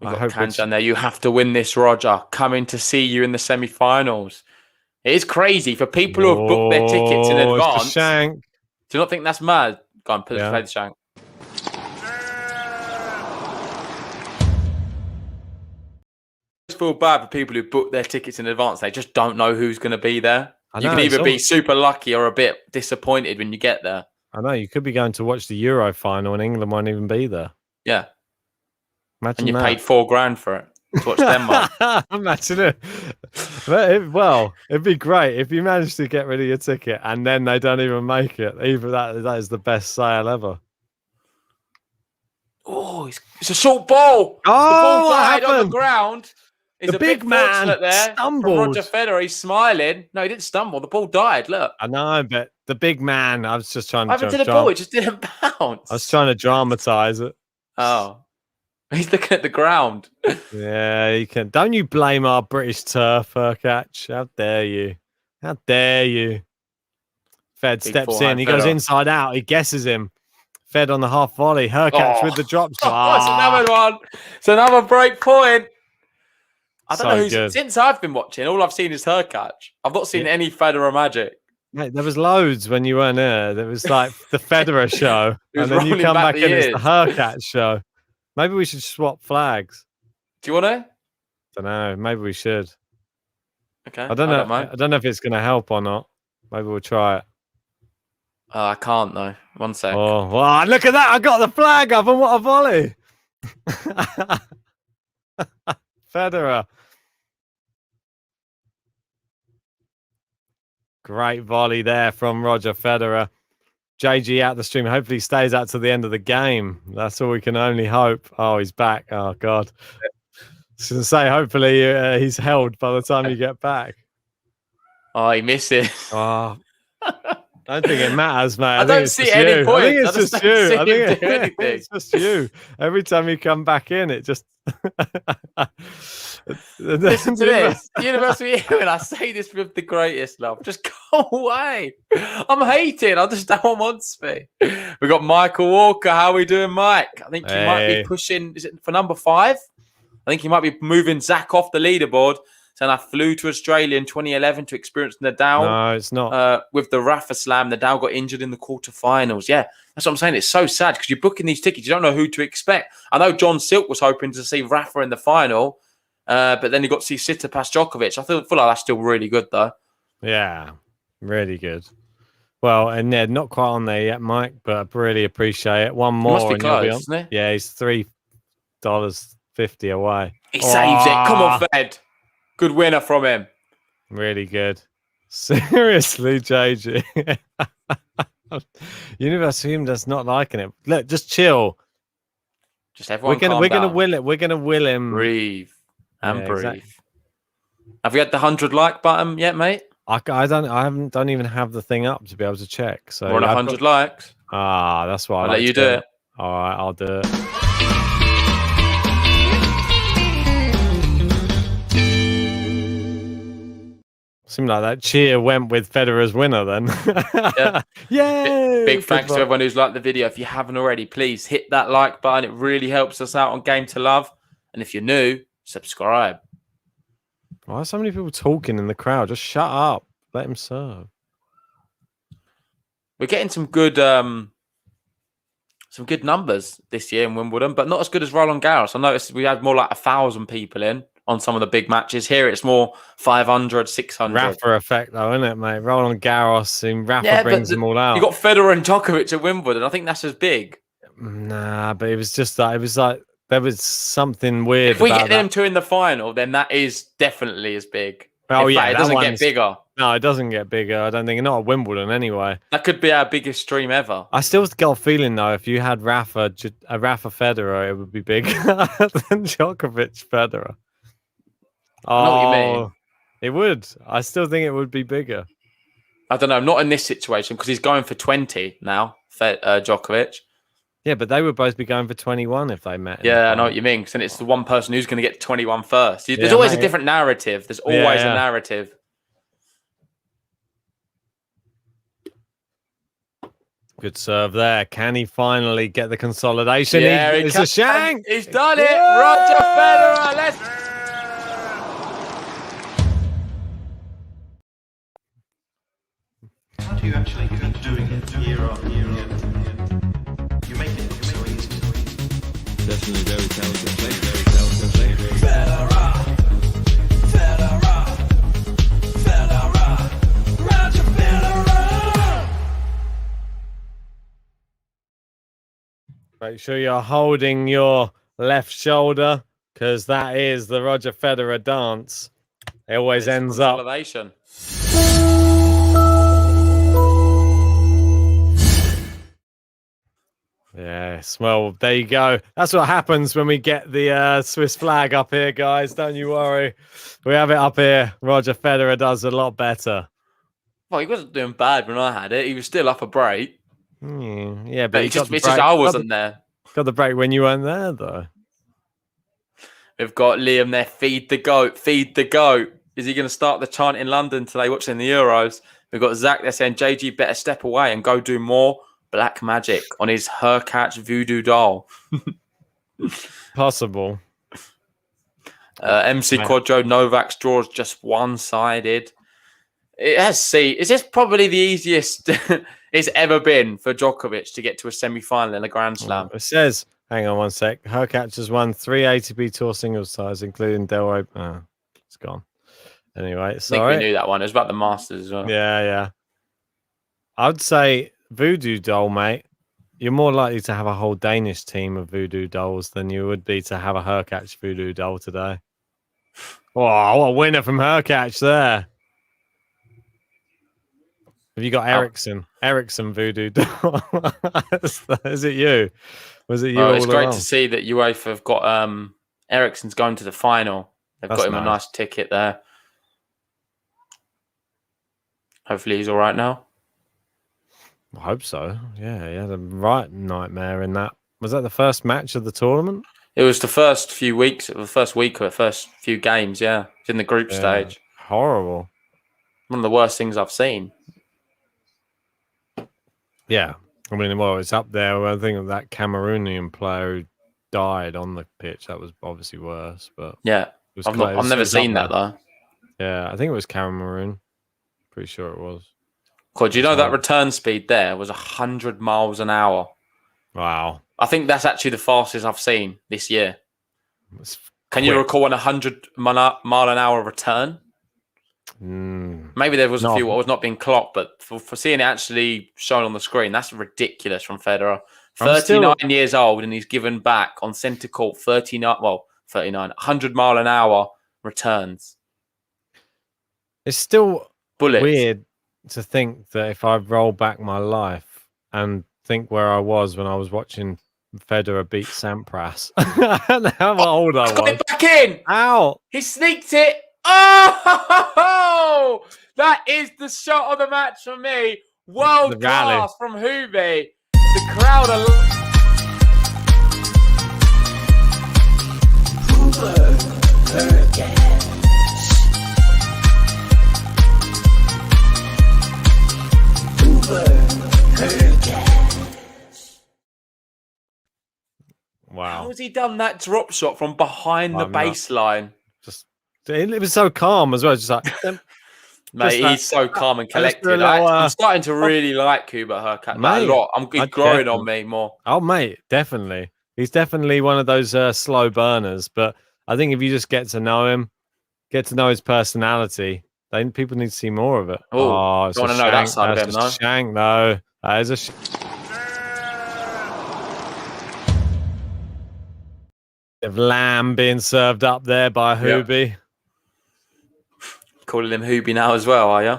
We've got Kanjan there. You have to win this, Roger. Coming to see you in the semi-finals. It is crazy for people who have booked their tickets in advance. Shank. Do you not think that's mad? Go on, play Yeah. the shank. I feel bad for people who book their tickets in advance. They just don't know who's going to be there. You can either be super lucky or a bit disappointed when you get there. I know. You could be going to watch the Euro final and England won't even be there. Yeah. Imagine And you that. paid $4,000 for it to watch Denmark. Imagine it. Well, it'd be great if you managed to get rid of your ticket and then they don't even make it. Either that is the best sale ever. Oh, it's a short ball. Oh, the ball what died on the happened? ground. He's The a big big man fortunate there. stumbled. From Roger Federer, he's smiling. No, he didn't stumble. The ball died. Look. I know, but the big man, I was just trying What happened to the ball? It just didn't bounce. I was trying to dramatize it. Oh. He's looking at the ground. Yeah, you can. Don't you blame our British turf, Hurkacz? How dare you? How dare you? Fed Big steps forehand in. He goes Federer. inside out. He guesses him. Fed on the half volley. Hurkacz with the drop Oh, it's shot. another one. It's another break point. I don't So know who's good. since I've been watching. All I've seen is Hurkacz. I've not seen any Federer magic. Mate, there was loads when you weren't here. There was like the Federer show, He was and then you rolling come back back the in. It's the years. Hurkacz show. Maybe we should swap flags. Do you want to? Don't know. Maybe we should. Okay. I don't know. mind. I don't know if it's going to help or not. Maybe we'll try it. I can't though. One sec. Oh, wow, look at that. I got the flag up and what a volley. Federer. Great volley there from Roger Federer. JG out the stream. Hopefully he stays out to the end of the game. That's all we can only hope. Oh, he's back. Oh, God. I was going to say, hopefully he's held by the time you get back. Oh, he misses. Oh, I don't think it matters, mate. I don't see any point. I think it's I just just don't you. see I him think do anything. it's just you. Every time you come back in, it just. Listen to this. University of England, I say this with the greatest love. Just go away. I'm hating. I just don't want to be. We got Michael Walker. How are we doing, Mike? I think he might be pushing. Is it for number 5? I think he might be moving Zach off the leaderboard. Saying I flew to Australia in 2011 to experience Nadal. No, it's not. With the Rafa Slam, Nadal got injured in the quarterfinals. Yeah, that's what I'm saying. It's so sad because you're booking these tickets. You don't know who to expect. I know John Silk was hoping to see Rafa in the final, but then he got to see Tsitsipas Djokovic. I feel like that's still really good, though. Yeah, really good. Well, and Ned, not quite on there yet, Mike, but I really appreciate it. One more. Must be and you'll close, on. isn't he? Yeah, he's $3.50 away. He saves it. Come on, Fed. Good winner from him. Really good. Seriously, JG. University of England does not liking it. Look, just chill. Just everyone We're gonna will it. We're gonna will him. Breathe and Yeah, breathe. exactly. Have you had the 100 like button yet, mate? I don't even have the thing up to be able to check. So We're on 100 likes. that's why I'll let you do it. All right, I'll do it. Seemed like that cheer went with Federer's winner then. Yeah. Yay! Big thanks to everyone who's liked the video. If you haven't already, please hit that like button. It really helps us out on Game to Love. And if you're new, subscribe. Why are so many people talking in the crowd? Just shut up. Let him serve. We're getting some good numbers this year in Wimbledon, but not as good as Roland Garros. I noticed we had more like 1,000 people in on some of the big matches. Here it's more 500, 600. Rafa effect though, isn't it, mate? Roland Garros and Rafa brings them all out. You got Federer and Djokovic at Wimbledon. I think that's as big. Nah, but it was just that. It was like there was something weird If we about get that. them two in the final, then that is definitely as big. Oh, In yeah. fact, it that doesn't get one's- bigger. No, it doesn't get bigger. I don't think. Not at Wimbledon, anyway. That could be our biggest stream ever. I still got a feeling, though, if you had Rafa Federer, it would be bigger than Djokovic Federer. I know what you mean. It would. I still think it would be bigger. I don't know. Not in this situation because he's going for 20 now, Djokovic. Yeah, but they would both be going for 21 if they met. Yeah, I know what you mean. Because then it's the one person who's going to get 21 first. There's always a different narrative. There's always a narrative. Good serve there. Can he finally get the consolidation? Yeah, It's a shank. He's done it. Roger Federer. Let's. How do you actually keep doing it year on year on? You make it so easy. Definitely very talented player. Very talented player. Federer, Federer, Federer, Roger Federer. Make sure you're holding your left shoulder because that is the Roger Federer dance. It always ends up. Consolidation. Yes, well, there you go. That's what happens when we get the Swiss flag up here, guys. Don't you worry. We have it up here. Roger Federer does a lot better. Well, he wasn't doing bad when I had it. He was still up a break. Yeah, but But he it's got just, the it's just break- I wasn't there. got the break when you weren't there, though. We've got Liam there. Feed the goat. Feed the goat. Is he going to start the chant in London today watching the Euros? We've got Zach there saying JG better step away and go do more black magic on his Hurkacz voodoo doll. Possible. MC Quadro Novak's draw is just one-sided. It has Is this probably the easiest it's ever been for Djokovic to get to a semi-final in a Grand Slam? It says, hang on one sec. Hurkacz has won 3 ATP Tour singles titles, including Delray. Oh, it's gone. Anyway, I think sorry. we knew that one. It was about the Masters as well. Yeah. I'd say Voodoo Doll, mate. You're more likely to have a whole Danish team of Voodoo Dolls than you would be to have a Hurkacz Voodoo Doll today. Oh, what a winner from Hurkacz there. Have you got Ericsson? Ericsson Voodoo Doll. Is it you? Was it you? Well, it's all great along? to see that UEFA have got Ericsson's going to the final. They've That's got him a nice ticket there. Hopefully he's all right now. I hope so. Yeah, he had a right nightmare in that. Was that the first match of the tournament? It was the first few weeks, the first week or the first few games, yeah. It's in the group stage. Horrible. One of the worst things I've seen. Yeah. I mean, well, it's up there. I think of that Cameroonian player who died on the pitch. That was obviously worse, but Yeah. it was I've close. It never was up seen that there. though. Yeah, I think it was Cameroon. Pretty sure it was. Cool. Do you know that return speed there was 100 miles an hour? Wow. I think that's actually the fastest I've seen this year. It's Can you quick. recall an 100 mile an hour return? Maybe there was a No. few what was not being clocked, but for seeing it actually shown on the screen, that's ridiculous from Federer. 39 years old, and he's given back on centre court 100 mile an hour returns. It's still Bullets. weird to think that if I roll back my life and think where I was when I was watching Federer beat Sampras and how old I Got was. it back in. Ow! He sneaked it. Oh, that is the shot of the match for me. World The rally. class from Hubert. The crowd are. Wow. How has he done that drop shot from behind the I'm not- baseline? Just it was so calm as well. Just like Mate, Just that- he's so calm and I just do a collected. little, I'm starting to really like Hubert Hurkacz a Mate, lot. He's I growing definitely- on me more. oh mate, definitely. He's definitely one of those slow burners. But I think if you just get to know him, get to know his personality, then people need to see more of it. Oh, it's don't a wanna know that shank. side of That's him, a shank, though. That is a of lamb being served up there by Hubie. calling him Hubie now as well, are you?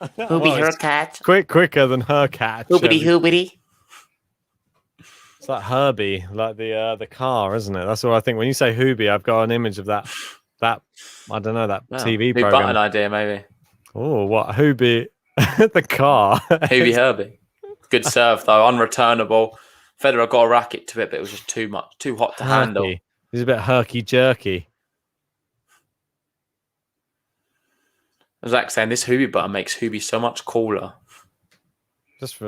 Hubie Well, it's Hurkacz. quicker than Hurkacz. Hubity. It's like Herbie, like the car, isn't it? That's what I think. When you say Hubie, I've got an image of that I don't know, that TV New program. button idea, maybe. Oh, what Hubie? The car. Hubie Herbie. Good serve though, unreturnable. Federer got a racket to it, but it was just too much, too hot to handle. He's a bit herky jerky. Zach saying this Hubie button makes Hubie so much cooler. Just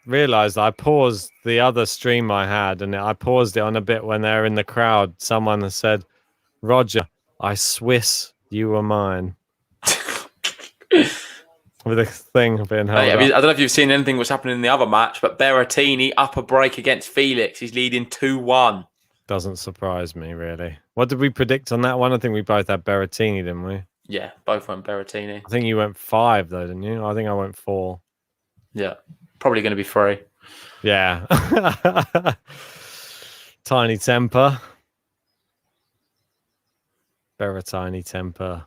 realised I paused the other stream I had, and I paused it on a bit when they were in the crowd. Someone has said, "Roger, I Swiss you were mine." With a thing being held up. I don't know if you've seen anything what's happening in the other match, but Berrettini upper break against Felix. He's leading 2-1. Doesn't surprise me, really. What did we predict on that one? I think we both had Berrettini, didn't we? Yeah, both went Berrettini. I think you went 5, though, didn't you? I think I went 4. Yeah, probably going to be 3. Yeah. Tiny temper. Berrettini temper.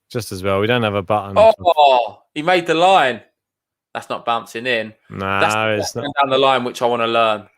Just as well. We don't have a button. Oh, he made the line. That's not bouncing in. No, it's not. Down the line, which I want to learn.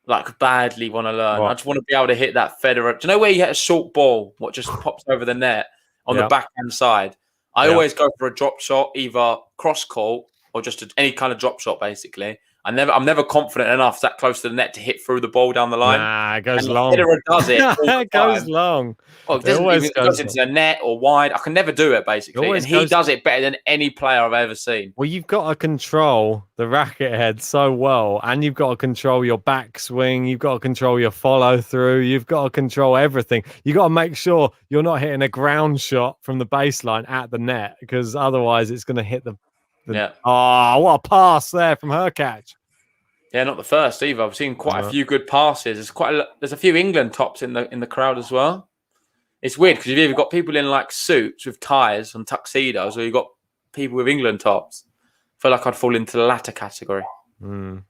Like, badly want to learn. What? I just want to be able to hit that Federer. Do you know where you hit a short ball, what just pops over the net on the backhand side? I always go for a drop shot, either cross court or just any kind of drop shot, basically. I'm never confident enough that close to the net to hit through the ball down the line. Nah, it goes and long. Federer does it. It goes long. Well, it doesn't even goes into the net or wide. I can never do it, basically. And he does it better than any player I've ever seen. Well, you've got to control the racket head so well, and you've got to control your backswing. You've got to control your follow through. You've got to control everything. You've got to make sure you're not hitting a ground shot from the baseline at the net, because otherwise it's going to hit the yeah. Oh, what a pass there from Hurkacz. Yeah, not the first either. I've seen quite a few good passes. There's a few England tops in the crowd as well. It's weird because you've either got people in like suits with ties and tuxedos, or you've got people with England tops. I feel like I'd fall into the latter category. Oh.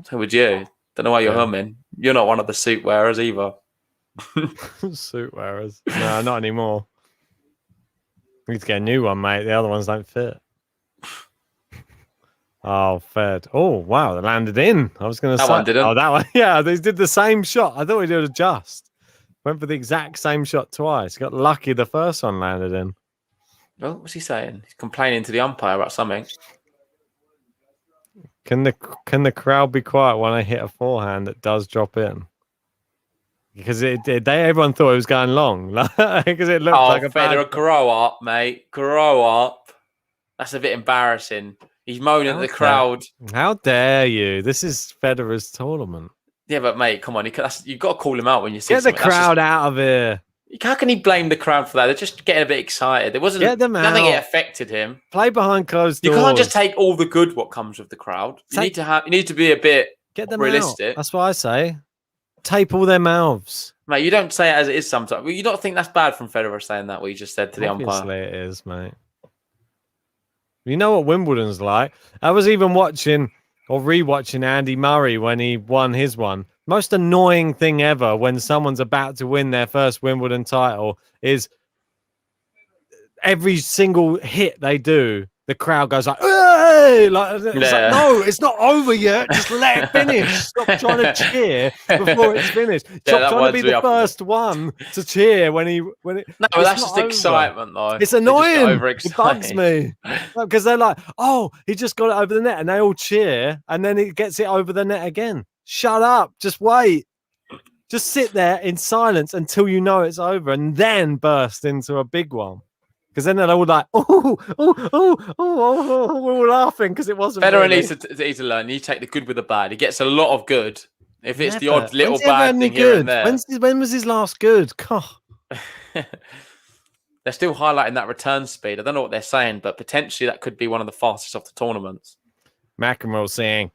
So would you? Don't know why you're humming. You're not one of the suit wearers either. Suit wearers. No, not anymore. We need to get a new one, mate. The other ones don't fit. Oh, Fed. Oh, wow. They landed in. I was going to say. That one didn't. Oh, that one. Yeah, they did the same shot. I thought we did adjust. Went for the exact same shot twice. Got lucky the first one landed in. Oh, what's he saying? He's complaining to the umpire about something. Can the crowd be quiet when I hit a forehand that does drop in? Because everyone thought it was going long. Because it looked like a Federer, grow up, mate. Grow up. That's a bit embarrassing. He's moaning at the crowd. How dare you? This is Federer's tournament. Yeah, but mate, come on. You've got to call him out when you see Get the crowd out of here. How can he blame the crowd for that? They're just getting a bit excited. There wasn't nothing it affected him. Play behind closed doors. You can't just take all the good what comes with the crowd. You need to be a bit realistic. That's what I say. Tape all their mouths. Mate, you don't say it as it is sometimes. Well, you don't think that's bad from Federer saying that, what you just said to the umpire? Obviously it is, mate. You know what Wimbledon's like. I was even watching or rewatching Andy Murray when he won his one. Most annoying thing ever when someone's about to win their first Wimbledon title is every single hit they do, the crowd goes like, "Hey!" Like, it's like, no, it's not over yet. Just let it finish. Stop trying to cheer before it's finished. Stop trying to be the first one to cheer when it. No, that's just excitement, though. It's annoying. It bugs me because they're like, "Oh, he just got it over the net," and they all cheer, and then he gets it over the net again. Shut up. Just wait. Just sit there in silence until you know it's over, and then burst into a big one. Because then they're all like, we're all laughing because it wasn't. Federer really. needs to learn. You take the good with the bad. He gets a lot of good. If it's the odd little bad thing here and there. When was his last good? They're still highlighting that return speed. I don't know what they're saying, but potentially that could be one of the fastest of the tournaments. McEnroe saying,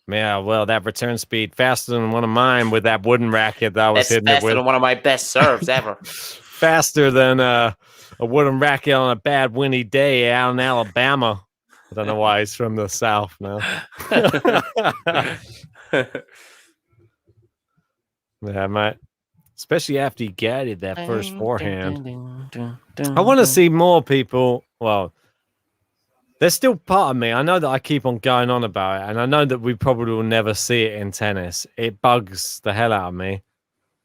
"Yeah, well, that return speed faster than one of mine with that wooden racket that I was hitting it with. Faster than one of my best serves ever. Faster than a wooden racket on a bad windy day out in Alabama." I don't know why he's from the South now. Yeah, mate. especially after you get that first forehand. I want to see more people. Well, there's still part of me. I know that I keep on going on about it, and I know that we probably will never see it in tennis. It bugs the hell out of me.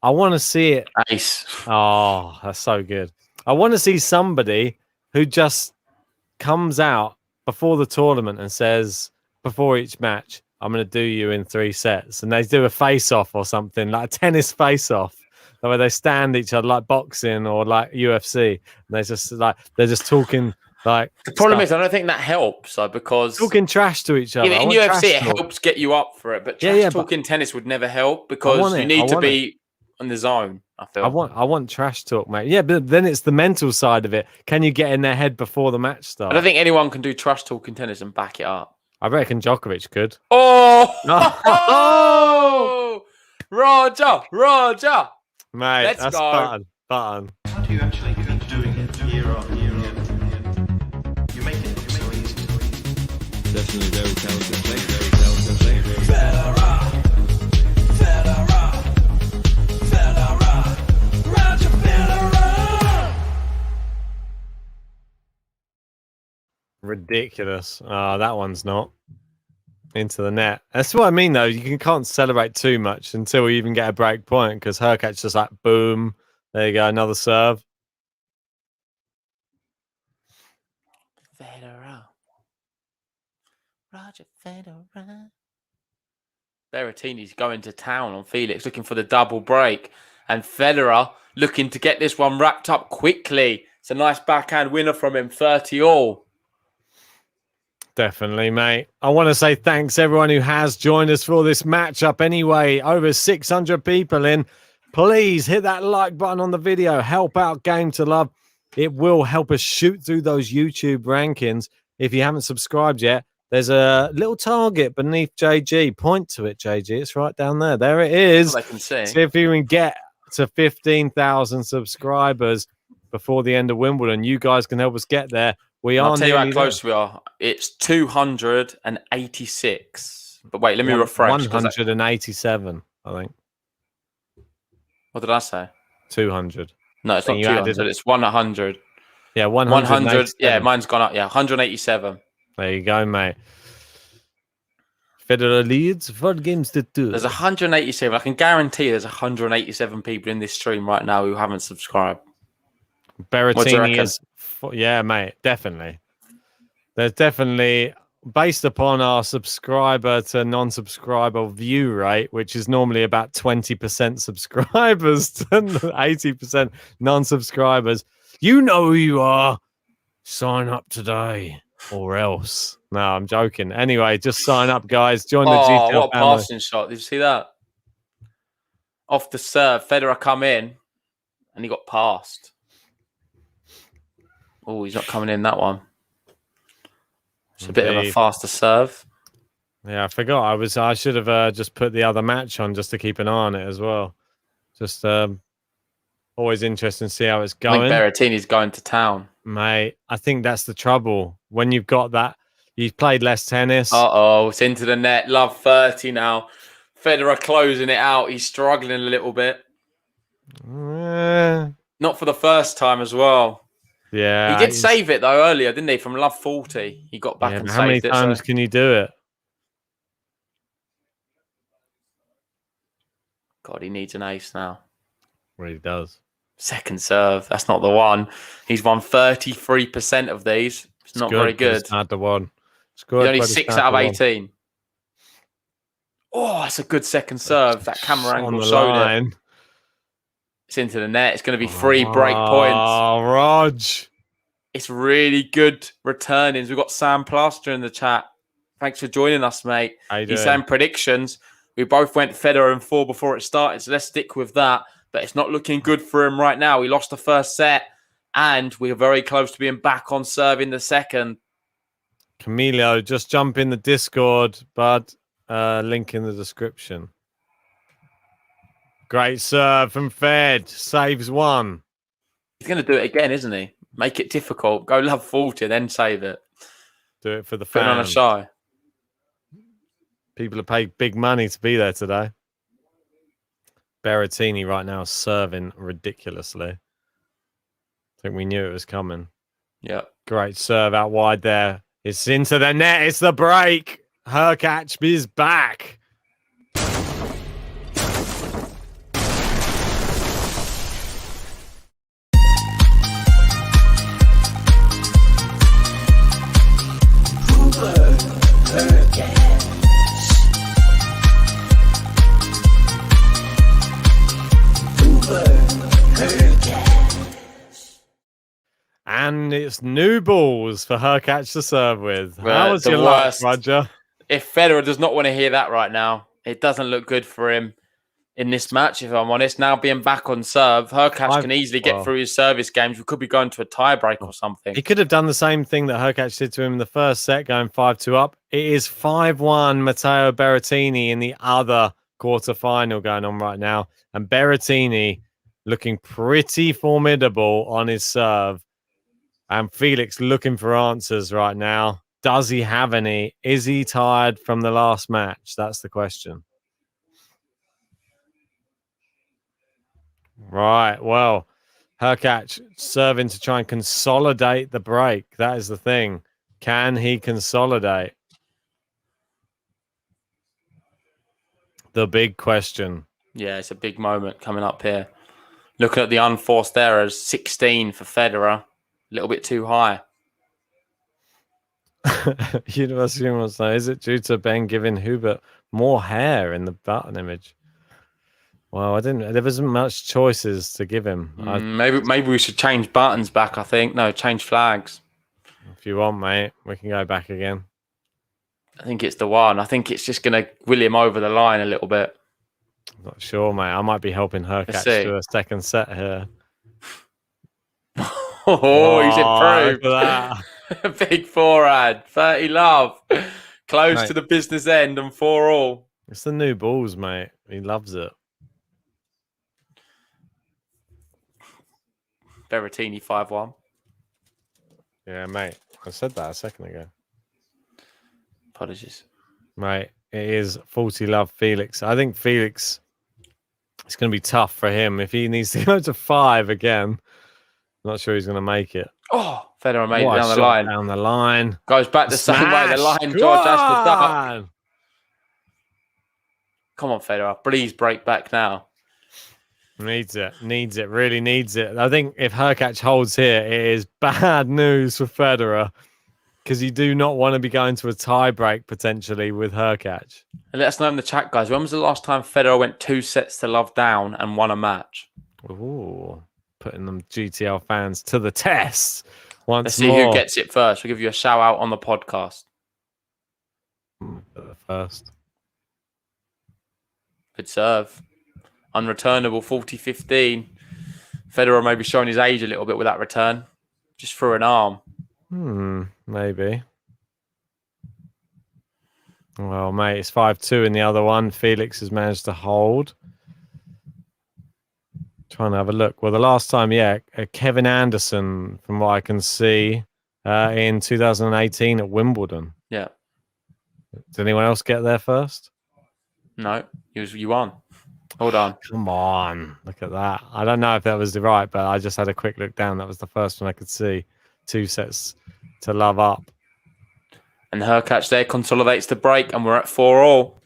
I want to see it. Ace. Oh, that's so good. I want to see somebody who just comes out before the tournament and says, before each match, I'm going to do you in 3 sets. And they do a face-off or something, like a tennis face-off, where they stand each other like boxing or like UFC. And they're just talking like... The problem is, I don't think that helps, though, because... Talking trash to each other. Yeah, in UFC, it helps get you up for it. But trash talk in tennis would never help because you need to be in the zone, I feel. I want trash talk, mate. Yeah, but then it's the mental side of it. Can you get in their head before the match starts? I don't think anyone can do trash talk in tennis and back it up. I reckon Djokovic could. Oh! Oh! Roger! Mate, let's that's go. Button. How do you actually keep doing it year on year on? You make it look so easy. Definitely very talented player. Very talented player. Federer, Roger Federer. Ridiculous. Oh, that one's not. Into the net. That's what I mean, though. You can't celebrate too much until we even get a break point because Hurkacz just like, boom. There you go, another serve. Federer. Roger Federer. Berrettini's going to town on Felix, looking for the double break. And Federer looking to get this one wrapped up quickly. It's a nice backhand winner from him, 30-all. Definitely, mate. I want to say thanks everyone who has joined us for this matchup anyway. Over 600 people in. Please hit that like button on the video. Help out Game to Love. It will help us shoot through those YouTube rankings. If you haven't subscribed yet, there's a little target beneath JG. Point to it, JG. It's right down there. There it is. I can see. See if you can get to 15,000 subscribers before the end of Wimbledon. You guys can help us get there. I'll tell you how close we are. It's 286. But wait, let me refresh. 187, I think. What did I say? 200. No, it's not 200. It's 100. Yeah, 100. Yeah, mine's gone up. Yeah, 187. There you go, mate. Federer leads 4 games to 2. There's 187. I can guarantee there's 187 people in this stream right now who haven't subscribed. Berrettini is... Yeah, mate, definitely. There's definitely, based upon our subscriber to non-subscriber view rate, which is normally about 20% subscribers to 80% non-subscribers, you know who you are. Sign up today or else. No, I'm joking. Anyway, just sign up, guys. Join the GTL what a family. passing shot. Did you see that? Off the serve, Federer come in and he got passed. Oh, he's not coming in that one. It's a bit of a faster serve. Yeah, I forgot. I should have just put the other match on just to keep an eye on it as well. Just always interesting to see how it's going. I think Berrettini's going to town. Mate, I think that's the trouble. When you've got that, you've played less tennis. Uh-oh, it's into the net. Love 30 now. Federer closing it out. He's struggling a little bit. Not for the first time as well. Yeah. He did save it, though, earlier, didn't he? From love 40. He got back and saved it. How many times can you do it? God, he needs an ace now. Really does. Second serve. That's not the one. He's won 33% of these. It's not very good. It's not the one. It's good. He's only 6 out of 18. Oh, that's a good second serve. That camera angle showed it. It's into the net. It's going to be 3 break points. Oh, Rog. It's really good returnings. We've got Sam Plaster in the chat. Thanks for joining us, mate. He's saying predictions. We both went Federer in 4 before it started, so let's stick with that. But it's not looking good for him right now. He lost the first set, and we're very close to being back on serve in the second. Camilo, just jump in the Discord, bud. Link in the description. Great serve from Fed. Saves 1. He's going to do it again, isn't he? Make it difficult. Go love 40, then save it. Do it for the fans. Put on a show. People have paid big money to be there today. Berrettini right now serving ridiculously. I think we knew it was coming. Yeah. Great serve out wide there. It's into the net. It's the break. Hurkacz is back. And it's new balls for Hurkacz to serve with. How was your luck, Roger? If Federer does not want to hear that right now, it doesn't look good for him in this match, if I'm honest. Now being back on serve, Hurkacz can easily get through his service games. We could be going to a tiebreak or something. He could have done the same thing that Hurkacz did to him in the first set, going 5-2 up. It is 5-1 Matteo Berrettini in the other quarterfinal going on right now. And Berrettini looking pretty formidable on his serve. And Felix looking for answers right now. Does he have any? Is he tired from the last match? That's the question. Right. Well, Hurkacz serving to try and consolidate the break. That is the thing. Can he consolidate? The big question. Yeah, it's a big moment coming up here. Looking at the unforced errors, 16 for Federer. A little bit too high. University wants to know, is it due to Ben giving Hubert more hair in the button image? Well, there wasn't much choices to give him. Maybe we should change buttons back, I think. No, change flags. If you want, mate, we can go back again. I think it's the one. I think it's just going to will him over the line a little bit. I'm not sure, mate. I might be helping Hurkacz to a second set here. Oh, he's improved. Look at that. Big forehand. 30 love. Close to the business end and 4-all. It's the new balls, mate. He loves it. Berrettini 5-1. Yeah, mate. I said that a second ago. Apologies. Mate, it is 40 love Felix. I think Felix, it's going to be tough for him if he needs to go to 5 again. Not sure he's going to make it. Oh, Federer made it down the line. Down the line. Goes back the same way the line George has done. Come on, Federer. Please break back now. Needs it. Really needs it. I think if Hurkacz holds here, it is bad news for Federer because you do not want to be going to a tie break potentially with Hurkacz. And let us know in the chat, guys. When was the last time Federer went 2 sets to love down and won a match? Ooh. Putting them GTL fans to the test once Let's see more. Who gets it first. We'll give you a shout out on the podcast. First. Good serve. Unreturnable 40-15. Federer maybe showing his age a little bit with that return. Just through an arm. Maybe. Well, mate, it's 5-2 in the other one. Felix has managed to hold. Trying to have a look. Well, the last time, Kevin Anderson, from what I can see, in 2018 at Wimbledon. Yeah. Did anyone else get there first? No, you won. Hold on. Come on. Look at that. I don't know if that was the right, but I just had a quick look down. That was the first one I could see. 2 sets to love up. And Hurkacz there consolidates the break, and we're at 4-all.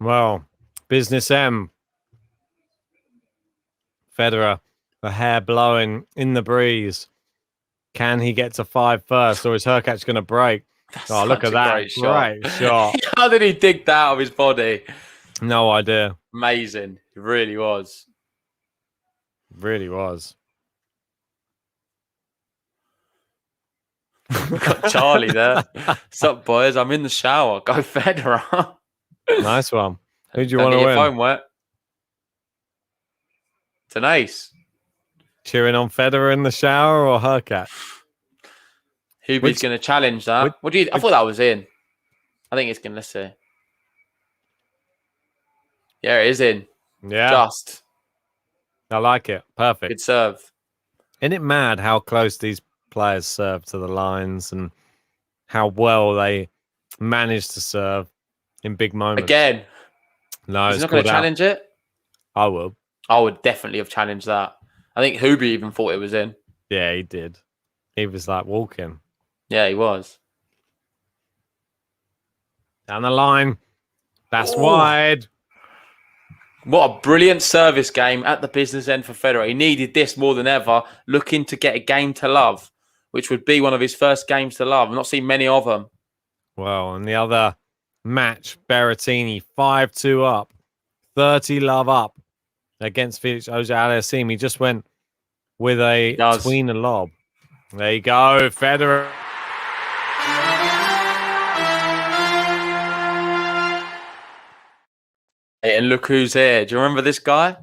Well, business M. Federer, the hair blowing in the breeze. Can he get to 5 first, or is Hurkacz going to break? Oh, look at that. Great shot. How did he dig that out of his body? No idea. Amazing. It really was. Really was. Got Charlie there. What's up, boys? I'm in the shower. Go Federer. Nice one. Who do you want to win? Phone wet. It's an ace. Cheering on Federer in the shower or Hurkacz? Hubert's going to challenge that. I thought that was in. I think it's going to, let's see. Yeah, it is in. Yeah, Just I like it. Perfect. good serve. Isn't it mad how close these players serve to the lines and how well they manage to serve in big moments? Again, No, he's it's not going to called out. challenge it. I will. I would definitely have challenged that. I think Hubert even thought it was in. Yeah, he did. He was like walking Yeah, he was. down the line. That's Oh. wide. What a brilliant service game at the business end for Federer. He needed this more than ever, looking to get a game to love, which would be one of his first games to love. I've not seen many of them. Well, and the other match, Berrettini 5-2 up, 30 love up against Felix Auger-Aliassime. He just went with a tweener lob. There you go, Federer. And look who's here. Do you remember this guy?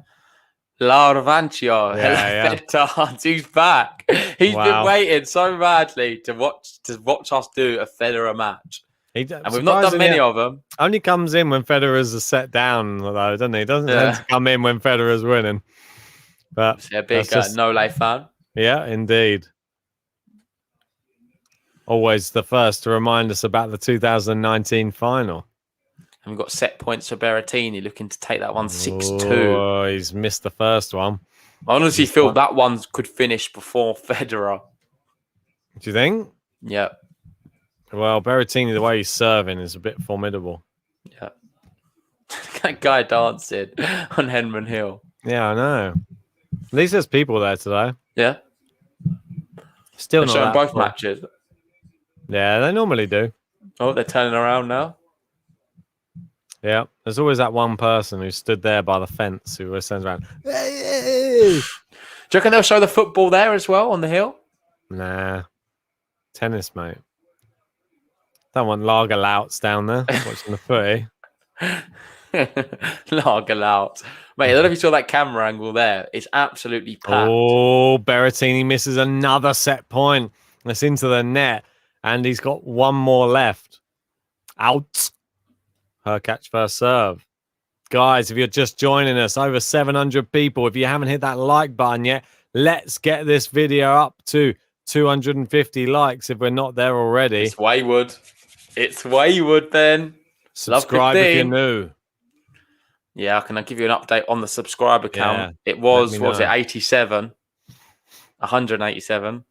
Larvancio. Yeah. He's back. He's Wow. been waiting so badly to watch us do a Federer match. And we've not done many of them. Only comes in when Federer's a set down, though, doesn't he? Doesn't tend to come in when Federer's winning. But a big no-lay fan. Yeah, indeed. Always the first to remind us about the 2019 final. And we've got set points for Berrettini, looking to take that one 6-2. Oh, he's missed the first one. I honestly feel that one could finish before Federer. Do you think? Yeah. Well, Berrettini, the way he's serving is a bit formidable. Yeah. That guy dancing on Henman Hill. Yeah, I know. At least there's people there today. Yeah. Still They're not showing that both full. matches. Yeah, they normally do. Oh, they're turning around now. Yeah, there's always that one person who stood there by the fence who always turns around. Hey! Do you reckon they'll show the football there as well on the hill? Nah. Tennis, mate. Don't want lager louts down there watching the footy. Lager louts. Mate, I don't know if you saw that camera angle there. It's absolutely packed. Oh, Berrettini misses another set point. That's into the net. And he's got one more left. Out. Hurkacz first serve. Guys, if you're just joining us, over 700 people. If you haven't hit that like button yet, let's get this video up to 250 likes if we're not there already. It's wayward. It's wayward, Ben. Subscribe if you're new. Yeah, can I give you an update on the subscriber count? Yeah, it was, what was it, 87? 187.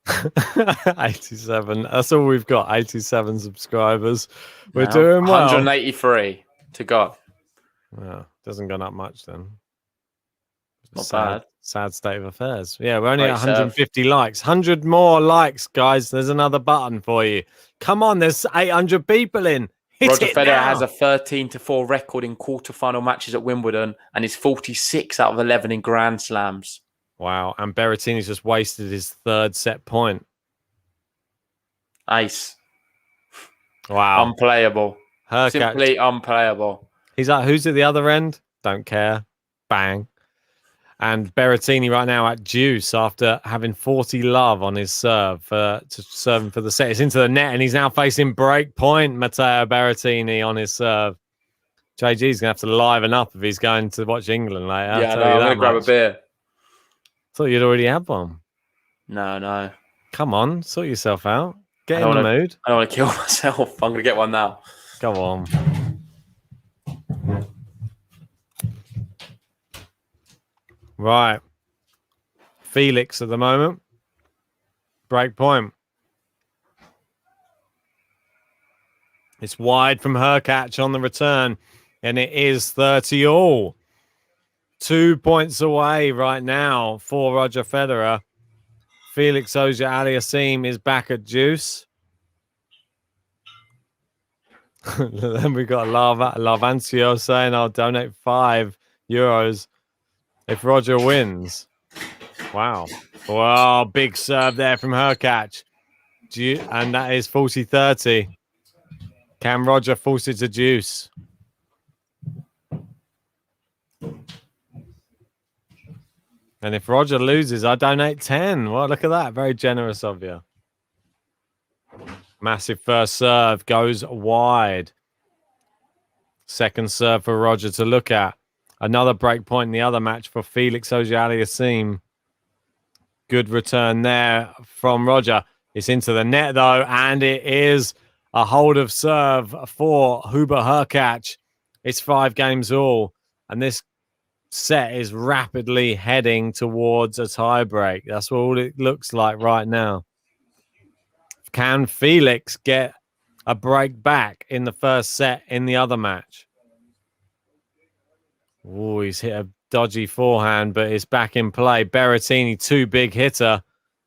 87. That's all we've got, 87 subscribers. We're Now, doing well. 183 to go. Well, doesn't gone up much then. Not bad. Sad state of affairs. Yeah, we're only Great at 150 likes. 100 more likes, guys. There's another button for you. Come on, there's 800 people in. Hit Roger it Federer now. has a 13-4 record in quarterfinal matches at Wimbledon and is 46 out of 11 in Grand Slams. Wow, and Berrettini's just wasted his third set point. Ace. Wow. Unplayable. Hurkacz. Simply unplayable. He's like, who's at the other end? Don't care. Bang. And Berrettini right now at deuce after having 40 love on his serve to serve him for the set. It's into the net and he's now facing break point. Matteo Berrettini on his serve. JG's going to have to liven up if he's going to watch England later. Yeah, no, I'm going to grab a beer. Thought you'd already had one. No. Come on, sort yourself out. Get in the mood. I don't want to kill myself. I'm going to get one now. Go on. Right. Felix at the moment. Break point. It's wide from Hurkacz on the return. And it is 30 all. 2 points away right now for Roger Federer. Felix Auger-Aliassime is back at deuce. Then we got Larvancio saying I'll donate €5 if Roger wins. Wow. Wow, big serve there from Hurkacz. And that is 40-30. Can Roger force it to deuce? And if Roger loses, I donate 10. Well, look at that. Very generous of you. Massive first serve goes wide. Second serve for Roger to look at. Another break point in the other match for Felix Auger-Aliassime. Good return there from Roger. It's into the net, though, and it is a hold of serve for Hubert Hurkacz. It's 5 games all, and this set is rapidly heading towards a tiebreak. That's all it looks like right now. Can Felix get a break back in the first set in the other match? Oh, he's hit a dodgy forehand, but it's back in play. Berrettini, too big hitter,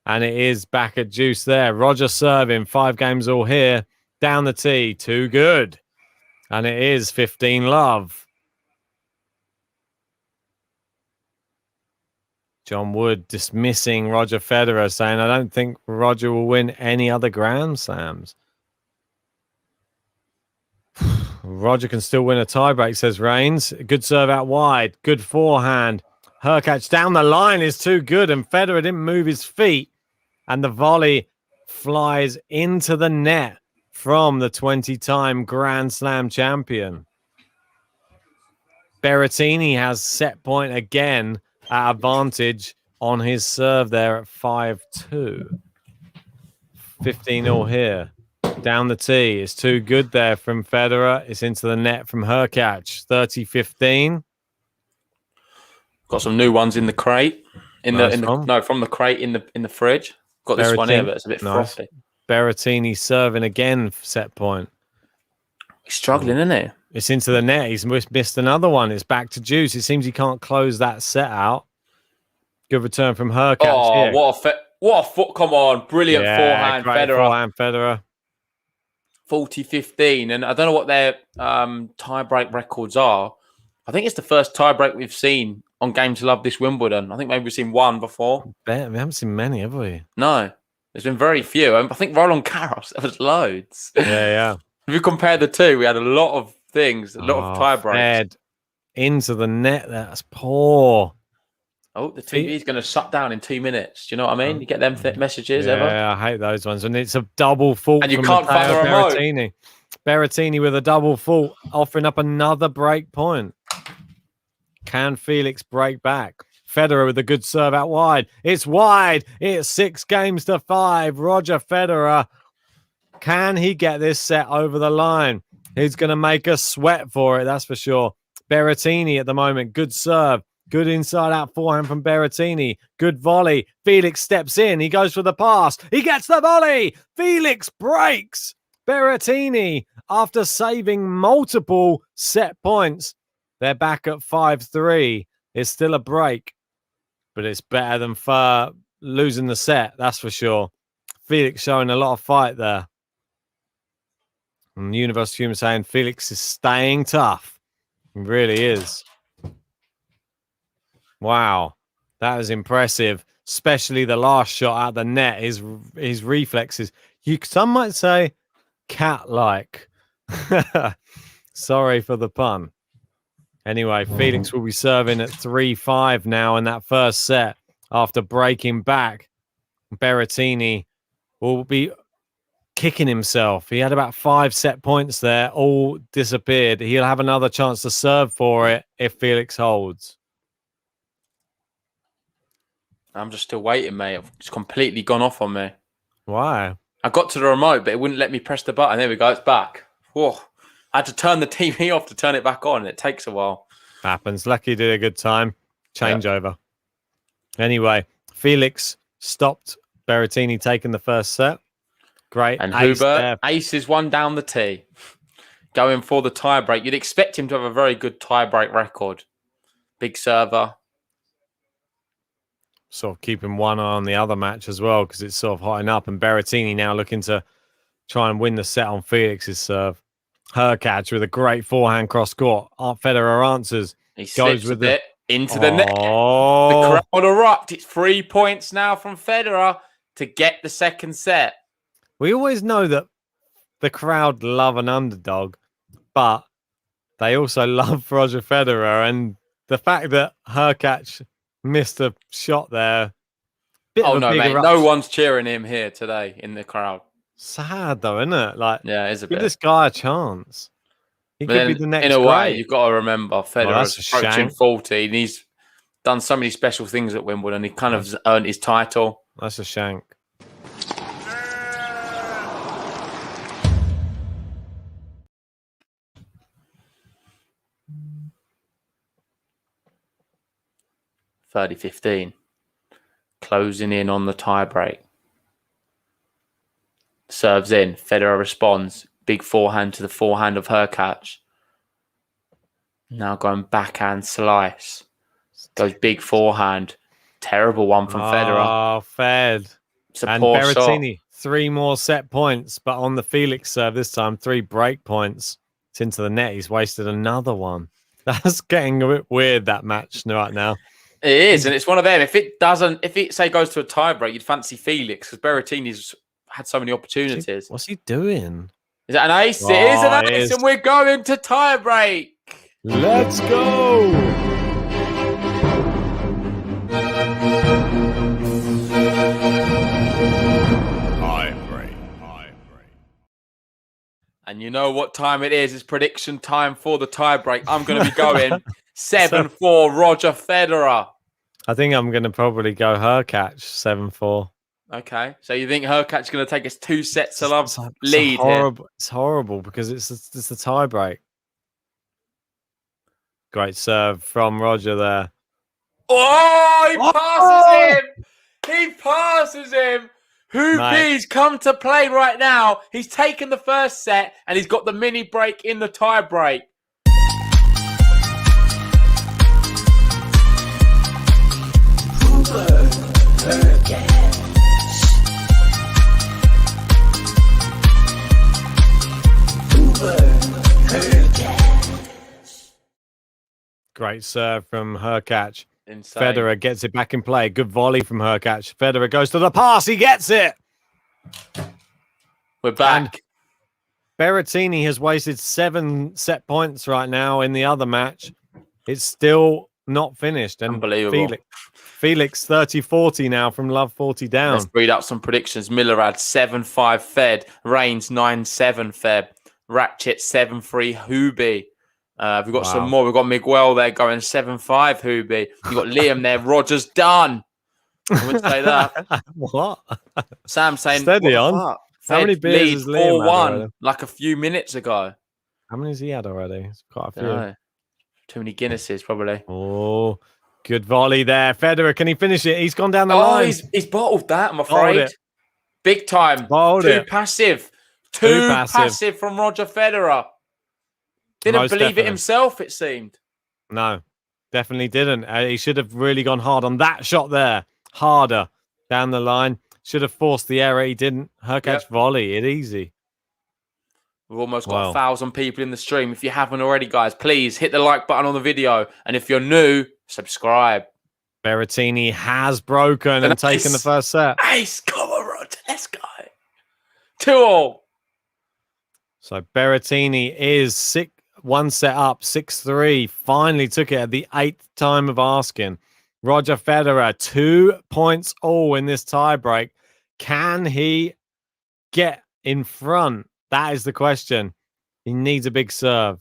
and it is back at juice there. Roger serving, 5 games all here. Down the tee, too good. And it is 15-love. John Wood dismissing Roger Federer, saying, I don't think Roger will win any other Grand Slams. Roger can still win a tiebreak, says Reigns. Good serve out wide. Good forehand. Hurkacz down the line is too good, and Federer didn't move his feet. And the volley flies into the net from the 20-time Grand Slam champion. Berrettini has set point again at advantage on his serve there at 5-2. 15-all here. Down the tee. It's too good there from Federer. It's into the net from Hurkacz. 30-15. Got some new ones in the crate. From the crate in the fridge. Got this one here, but it's a bit frothy. Berrettini serving again for set point. He's struggling, isn't he? It's into the net. He's missed another one. It's back to juice. It seems he can't close that set out. Good return from Hurkacz. Oh, what a foot! Come on, brilliant forehand, Federer. 40-15, and I don't know what their tie-break records are. I think it's the first tie-break we've seen on Game to Love this Wimbledon. I think maybe we've seen one before. We haven't seen many, have we? No, there's been very few. I think Roland Garros, there was loads. Yeah. If you compare the two, we had a lot of things, a lot of tie-breaks. Into the net, that's poor. Oh, the TV is going to shut down in 2 minutes. Do you know what I mean? You get them messages ever? Yeah, I hate those ones. And it's a double fault. And you can't find the remote. Berrettini with a double fault, offering up another break point. Can Felix break back? Federer with a good serve out wide. It's wide. It's 6-5. Roger Federer. Can he get this set over the line? He's going to make us sweat for it, that's for sure. Berrettini at the moment. Good serve. Good inside-out forehand from Berrettini. Good volley. Felix steps in. He goes for the pass. He gets the volley. Felix breaks. Berrettini, after saving multiple set points, they're back at 5-3. It's still a break, but it's better than losing the set, that's for sure. Felix showing a lot of fight there. And the Universe of Human saying Felix is staying tough. He really is. Wow, that is impressive, especially the last shot out the net. His reflexes, some might say cat-like. Sorry for the pun. Anyway, Felix will be serving at 3-5 now in that first set after breaking back. Berrettini will be kicking himself. He had about 5 set points there, all disappeared. He'll have another chance to serve for it if Felix holds. I'm just still waiting, mate. It's completely gone off on me. Why? I got to the remote, but it wouldn't let me press the button. There we go. It's back. Whoa. I had to turn the TV off to turn it back on. It takes a while. Happens. Lucky did a good time. Changeover. Yeah. Anyway, Felix stopped Berrettini taking the first set. Great. And Hubert aces one down the tee. Going for the tiebreak. You'd expect him to have a very good tiebreak record. Big server. Sort of keeping one eye on the other match as well because it's sort of hotting up. And Berrettini now looking to try and win the set on Felix's serve. Hurkacz with a great forehand cross court. Federer answers. He goes with it into the net. The crowd erupt. It's 3 points now from Federer to get the second set. We always know that the crowd love an underdog, but they also love Roger Federer. And the fact that Hurkacz missed a shot there. Oh, no, mate. No one's cheering him here today in the crowd. Sad, though, isn't it? Like, yeah, it's a bit. Give this guy a chance. He But could then, be the next in a way, great. you've got to remember Federer's that's a approaching shank. 40, and he's done so many special things at Wimbledon. He kind of earned his title. That's a shank. (30-15), closing in on the tiebreak. Serves in. Federer responds. Big forehand to the forehand of Hurkacz. Now going backhand slice. Goes big forehand. Terrible one from Federer. Oh, Fed. It's a And poor shot. Berrettini, 3 more set points, but on the Felix serve this time, 3 break points. It's into the net. He's wasted another one. That's getting a bit weird, that match right now. It is, and it's one of them. If it say goes to a tiebreak, you'd fancy Felix because Berrettini's had so many opportunities. What's he doing? Is that an ace? Oh, it is an it ace, is. and we're going to tiebreak. Let's go! And you know what time it is? It's prediction time for the tiebreak. I'm going to be going 7-4 Roger Federer. I think I'm going to probably go Hurkacz 7-4. Okay, so you think Hurkacz is going to take us 2 sets to love It's lead here? It's horrible because it's the tiebreak. Great serve from Roger there. Oh, he passes him! He passes him! Hubie's come to play right now. He's taken the first set and he's got the mini break in the tiebreak. Great serve from Hurkacz. Insane. Federer gets it back in play. Good volley from Hurkacz. Federer goes to the pass. He gets it. We're back. Berrettini has wasted 7 set points right now in the other match. It's still not finished. And Unbelievable. Felix 30-40 now from love 40 down. Let's read out some predictions. Milorad 7-5 Fed. Reigns 9-7 Fed. Ratchet 7-3 Hubie. We've got some more. We've got Miguel there going 7-5 Hubie. You've got Liam there. Roger's done. I wouldn't say that. What? Sam saying, Steady on. Fuck? How many Fed beers lead has Liam had 4-1 already? like a few minutes ago. How many has he had already? It's quite a few. No. Too many Guinnesses, probably. Oh, good volley there. Federer, can he finish it? He's gone down the Oh, line. he's bottled that, I'm Bottled afraid. it. Big time. Bottled Too it. passive. Too Too passive. passive from Roger Federer. Didn't Most believe definitely. it himself, it seemed. No, definitely didn't. He should have really gone hard on that shot there. Harder down the line. Should have forced the error. He didn't. Hurkacz volley. It easy. We've almost got Wow. 1,000 people in the stream. If you haven't already, guys, please hit the like button on the video. And if you're new, subscribe. Berrettini has broken and taken the first set. Ace, come on, Roger. Let's go. 2-2. So Berrettini is 1 set up, 6-3. Finally took it at the 8th time of asking. Roger Federer, 2 points all in this tiebreak. Can he get in front? That is the question. He needs a big serve.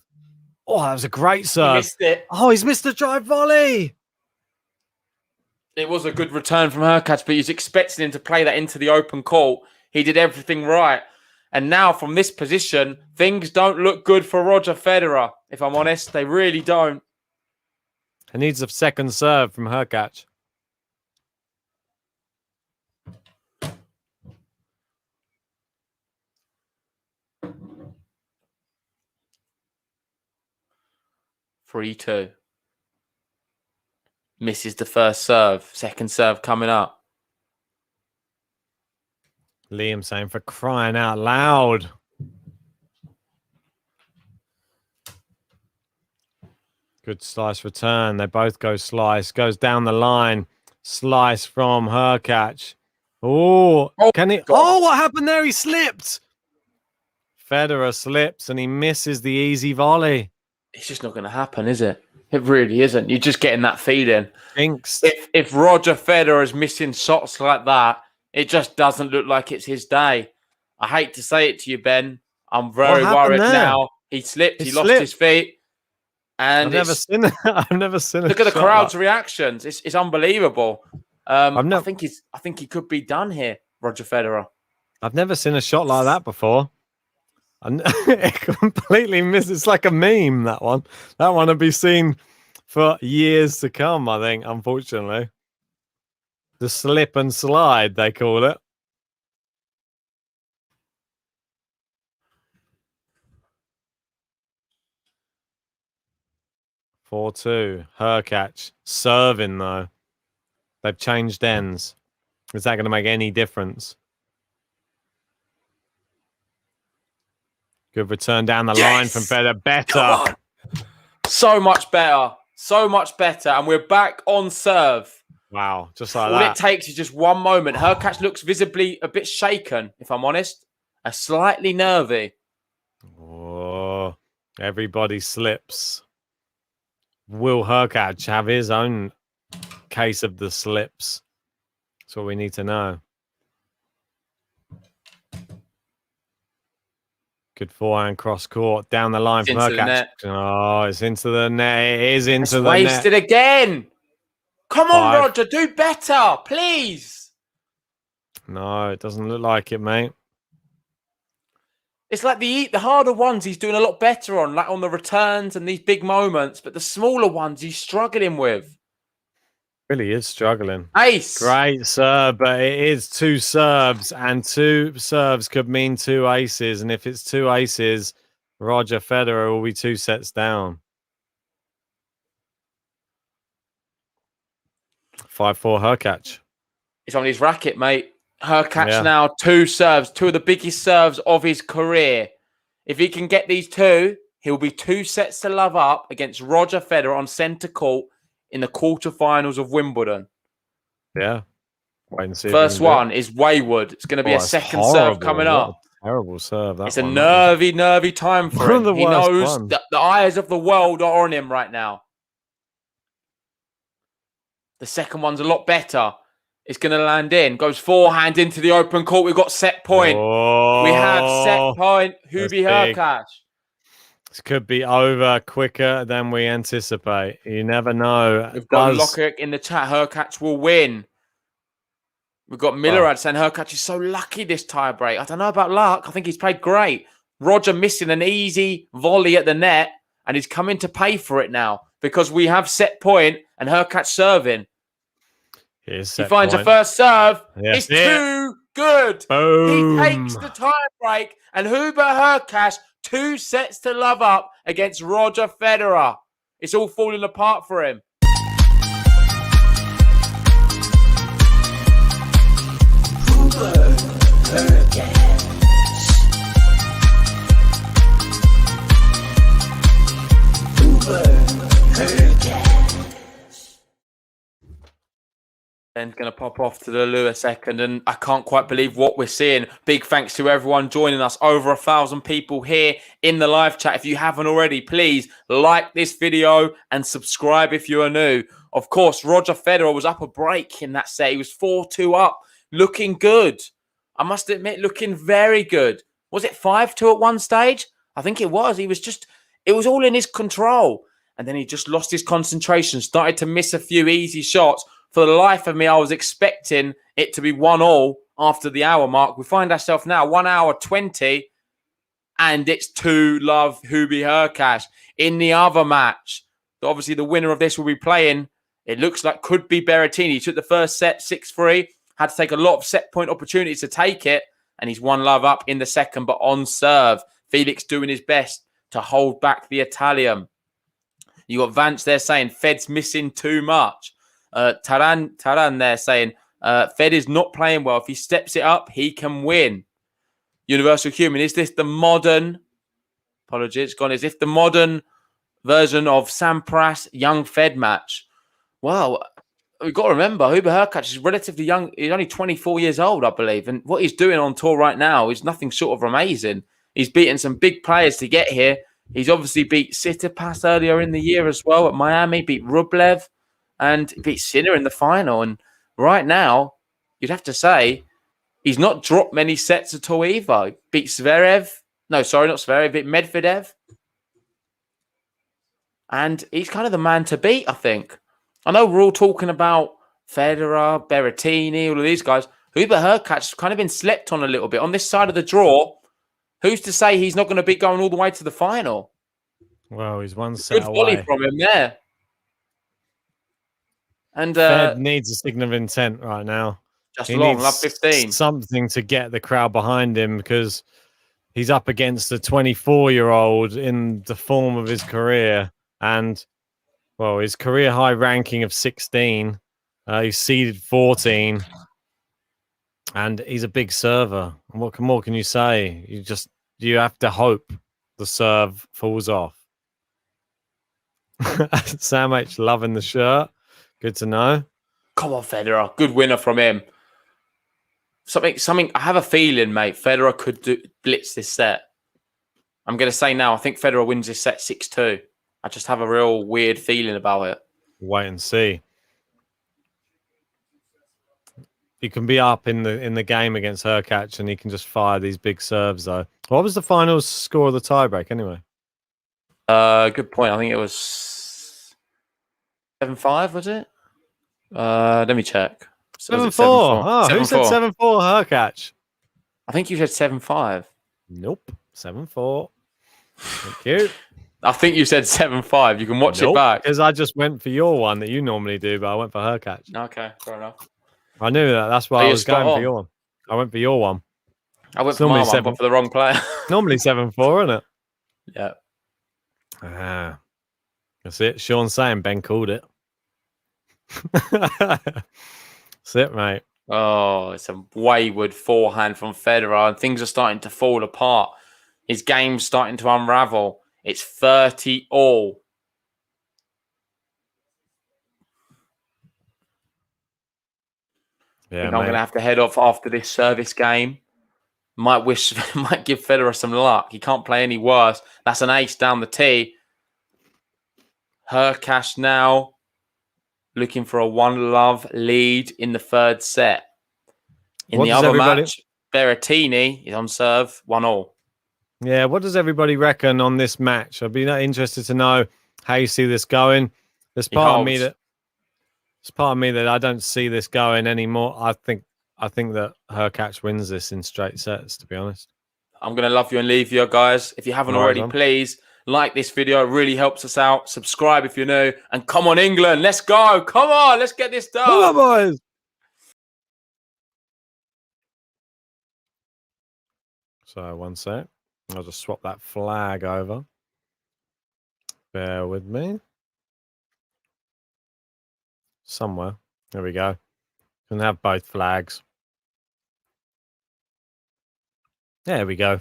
Oh, that was a great He serve. missed it. Oh, he's missed a drive volley. It was a good return from Hurkacz, but he's expecting him to play that into the open court. He did everything right. And now from this position, things don't look good for Roger Federer. If I'm honest, they really don't. He needs a second serve from Hurkacz. Three, 2. Misses the first serve. Second serve coming up. Liam saying for crying out loud. Good slice return. They both go slice. Goes down the line. Slice from Hurkacz. Oh, can he? God. Oh, what happened there? He slipped. Federer slips and he misses the easy volley. It's just not going to happen, is it? It really isn't. You're just getting that feeling. Jinxed. If Roger Federer is missing shots like that, it just doesn't look like it's his day. I hate to say it to you, Ben. I'm very What happened worried there? now. He slipped. He He lost slipped. his feet. And I've never seen it. I've never seen it. look at the crowd's reactions. It's unbelievable. I've I think he could be done here, Roger Federer. I've never seen a shot like that before. It completely missed. It's like a meme, that one. That one will be seen for years to come, I think, unfortunately. The slip and slide, they call it. (4-2). Hurkacz serving, though. They've changed ends. Is that going to make any difference? Good return down the line from Federer. Better. So much better. So much better. And we're back on serve. Wow. Just like All that. it takes is just one moment. Hurkacz looks visibly a bit shaken, if I'm honest. Slightly nervy. Oh, everybody slips. Will Hurkacz have his own case of the slips? That's what we need to know. Good forehand cross court down the line from Hurkacz. Oh, it's into the net. It is into the net. Wasted again. Come on, Roger, do better, please. No, it doesn't look like it, mate. It's like the harder ones he's doing a lot better on, like on the returns and these big moments, but the smaller ones he's struggling with. Really is struggling. Ace. Great serve, but it is two serves, and two serves could mean two aces. And if it's two aces, Roger Federer will be 2 sets down. 5-4 Hurkacz. It's on his racket, mate. Hurkacz now 2 serves, 2 of the biggest serves of his career. If he can get these 2, he'll be 2 sets to love up against Roger Federer on centre court in the quarterfinals of Wimbledon. Yeah. Wait and see. First one is wayward. It's going to be a second serve coming up. Terrible serve. It's a nervy time for him. He knows that the eyes of the world are on him right now. The second one's a lot better. It's going to land in. Goes forehand into the open court. We've got set point. We have set point. Hubert Hurkacz. This could be over quicker than we anticipate. You never know. We've got Lockerick in the chat. Hurkacz will win. We've got Millerad saying Hurkacz is so lucky this tiebreak. I don't know about luck. I think he's played great. Roger missing an easy volley at the net, and he's coming to pay for it now because we have set point and Hurkacz serving. He finds a first serve. It's too good. Boom. He takes the tiebreak, and Hubert Hurkacz 2 sets to love up against Roger Federer. It's all falling apart for him. And going to pop off to the Lewis second, and I can't quite believe what we're seeing. Big thanks to everyone joining us. Over 1,000 people here in the live chat. If you haven't already, please like this video and subscribe if you are new. Of course, Roger Federer was up a break in that set. He was 4-2 up, looking good. I must admit, looking very good. Was it 5-2 at one stage? I think it was. It was all in his control. And then he just lost his concentration, started to miss a few easy shots. For the life of me, I was expecting it to be 1-1 after the hour mark. We find ourselves now 1 hour 20, and it's 2-love Hubert Hurkacz. In the other match, obviously the winner of this will be playing, it looks like could be Berrettini. He took the first set 6-3, had to take a lot of set point opportunities to take it, and he's 1-love up in the second, but on serve. Felix doing his best to hold back the Italian. You got Vance there saying Fed's missing too much. Taran there saying Fed is not playing well. If he steps it up, he can win. Universal Human, is this the modern? Apologies, gone. Is this the modern version of Sampras Young Fed match? Well, we've got to remember Hubert Hurkacz is relatively young. He's only 24 years old, I believe, and what he's doing on tour right now is nothing short of amazing. He's beaten some big players to get here. He's obviously beat Tsitsipas earlier in the year as well at Miami. Beat Rublev. And beat Sinner in the final. And right now, you'd have to say, he's not dropped many sets at all either. Beat Zverev. No, sorry, not Zverev. Beat Medvedev. and he's kind of the man to beat, I think. I know we're all talking about Federer, Berrettini, all of these guys. Hubert Hurkacz has kind of been slept on a little bit. On this side of the draw, who's to say he's not going to be going all the way to the final? Well, he's one set Good volley away. from him there. And Fed needs a signal of intent right now. just He long, needs love 15. something to get the crowd behind him because he's up against a 24-year-old in the form of his career. And, well, his career high ranking of 16. He's seeded 14. And he's a big server. What more can you say? You have to hope the serve falls off. Sam H loving the shirt. Good to know. Come on, Federer. Good winner from him. Something. I have a feeling, mate, Federer could blitz this set. I'm going to say now, I think Federer wins this set 6-2. I just have a real weird feeling about it. Wait and see. You can be up in the game against Hurkacz and he can just fire these big serves, though. What was the final score of the tiebreak, anyway? Good point. I think it was 7-5, was it? Let me check. So 7-4. was it 7-4? Oh, who said 7-4 Hurkacz? I think you said 7-5. Nope. 7-4. Thank you. I think you said 7-5. You can watch it back. Because I just went for your one that you normally do, but I went for Hurkacz. Okay, fair enough. I knew that. That's why I was going for your one. I went for your one. I went for my one, but for the wrong player. Normally 7-4, isn't it? Yeah. That's it. Sean's saying Ben called it. That's it, mate. Oh, it's a wayward forehand from Federer, and things are starting to fall apart. His game's starting to unravel. It's 30-all. Yeah, I'm going to have to head off after this service game. Might give Federer some luck. He can't play any worse. That's an ace down the tee. Hurkacz now looking for a 1-love lead in the third set. In the other match, Berrettini is on serve, 1-1. Yeah, what does everybody reckon on this match? I'd be interested to know how you see this going. There's part of me that I don't see this going anymore. I think that Hurkacz wins this in straight sets, to be honest. I'm going to love you and leave you, guys. If you haven't already, please like this video. It really helps us out. Subscribe if you're new. And come on, England. Let's go. Come on. Let's get this done. Come on, boys. So, one sec. I'll just swap that flag over. Bear with me. Somewhere. There we go. Can have both flags. There we go.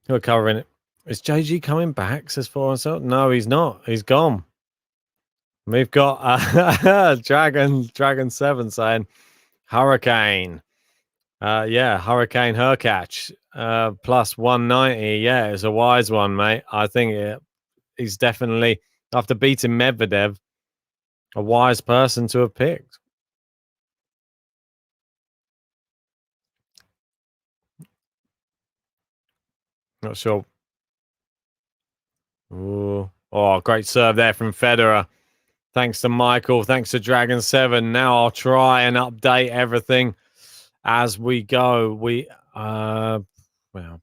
We're covering it. Is JG coming back? Says for himself. No, he's not. He's gone. We've got Dragon 7 saying Hurricane. Hurricane Hurkacz. Plus 190. Yeah, it's a wise one, mate. I think he's definitely, after beating Medvedev, a wise person to have picked. Not sure. Ooh. Oh, great serve there from Federer. Thanks to Michael. Thanks to Dragon 7. Now I'll try and update everything as we go. Well,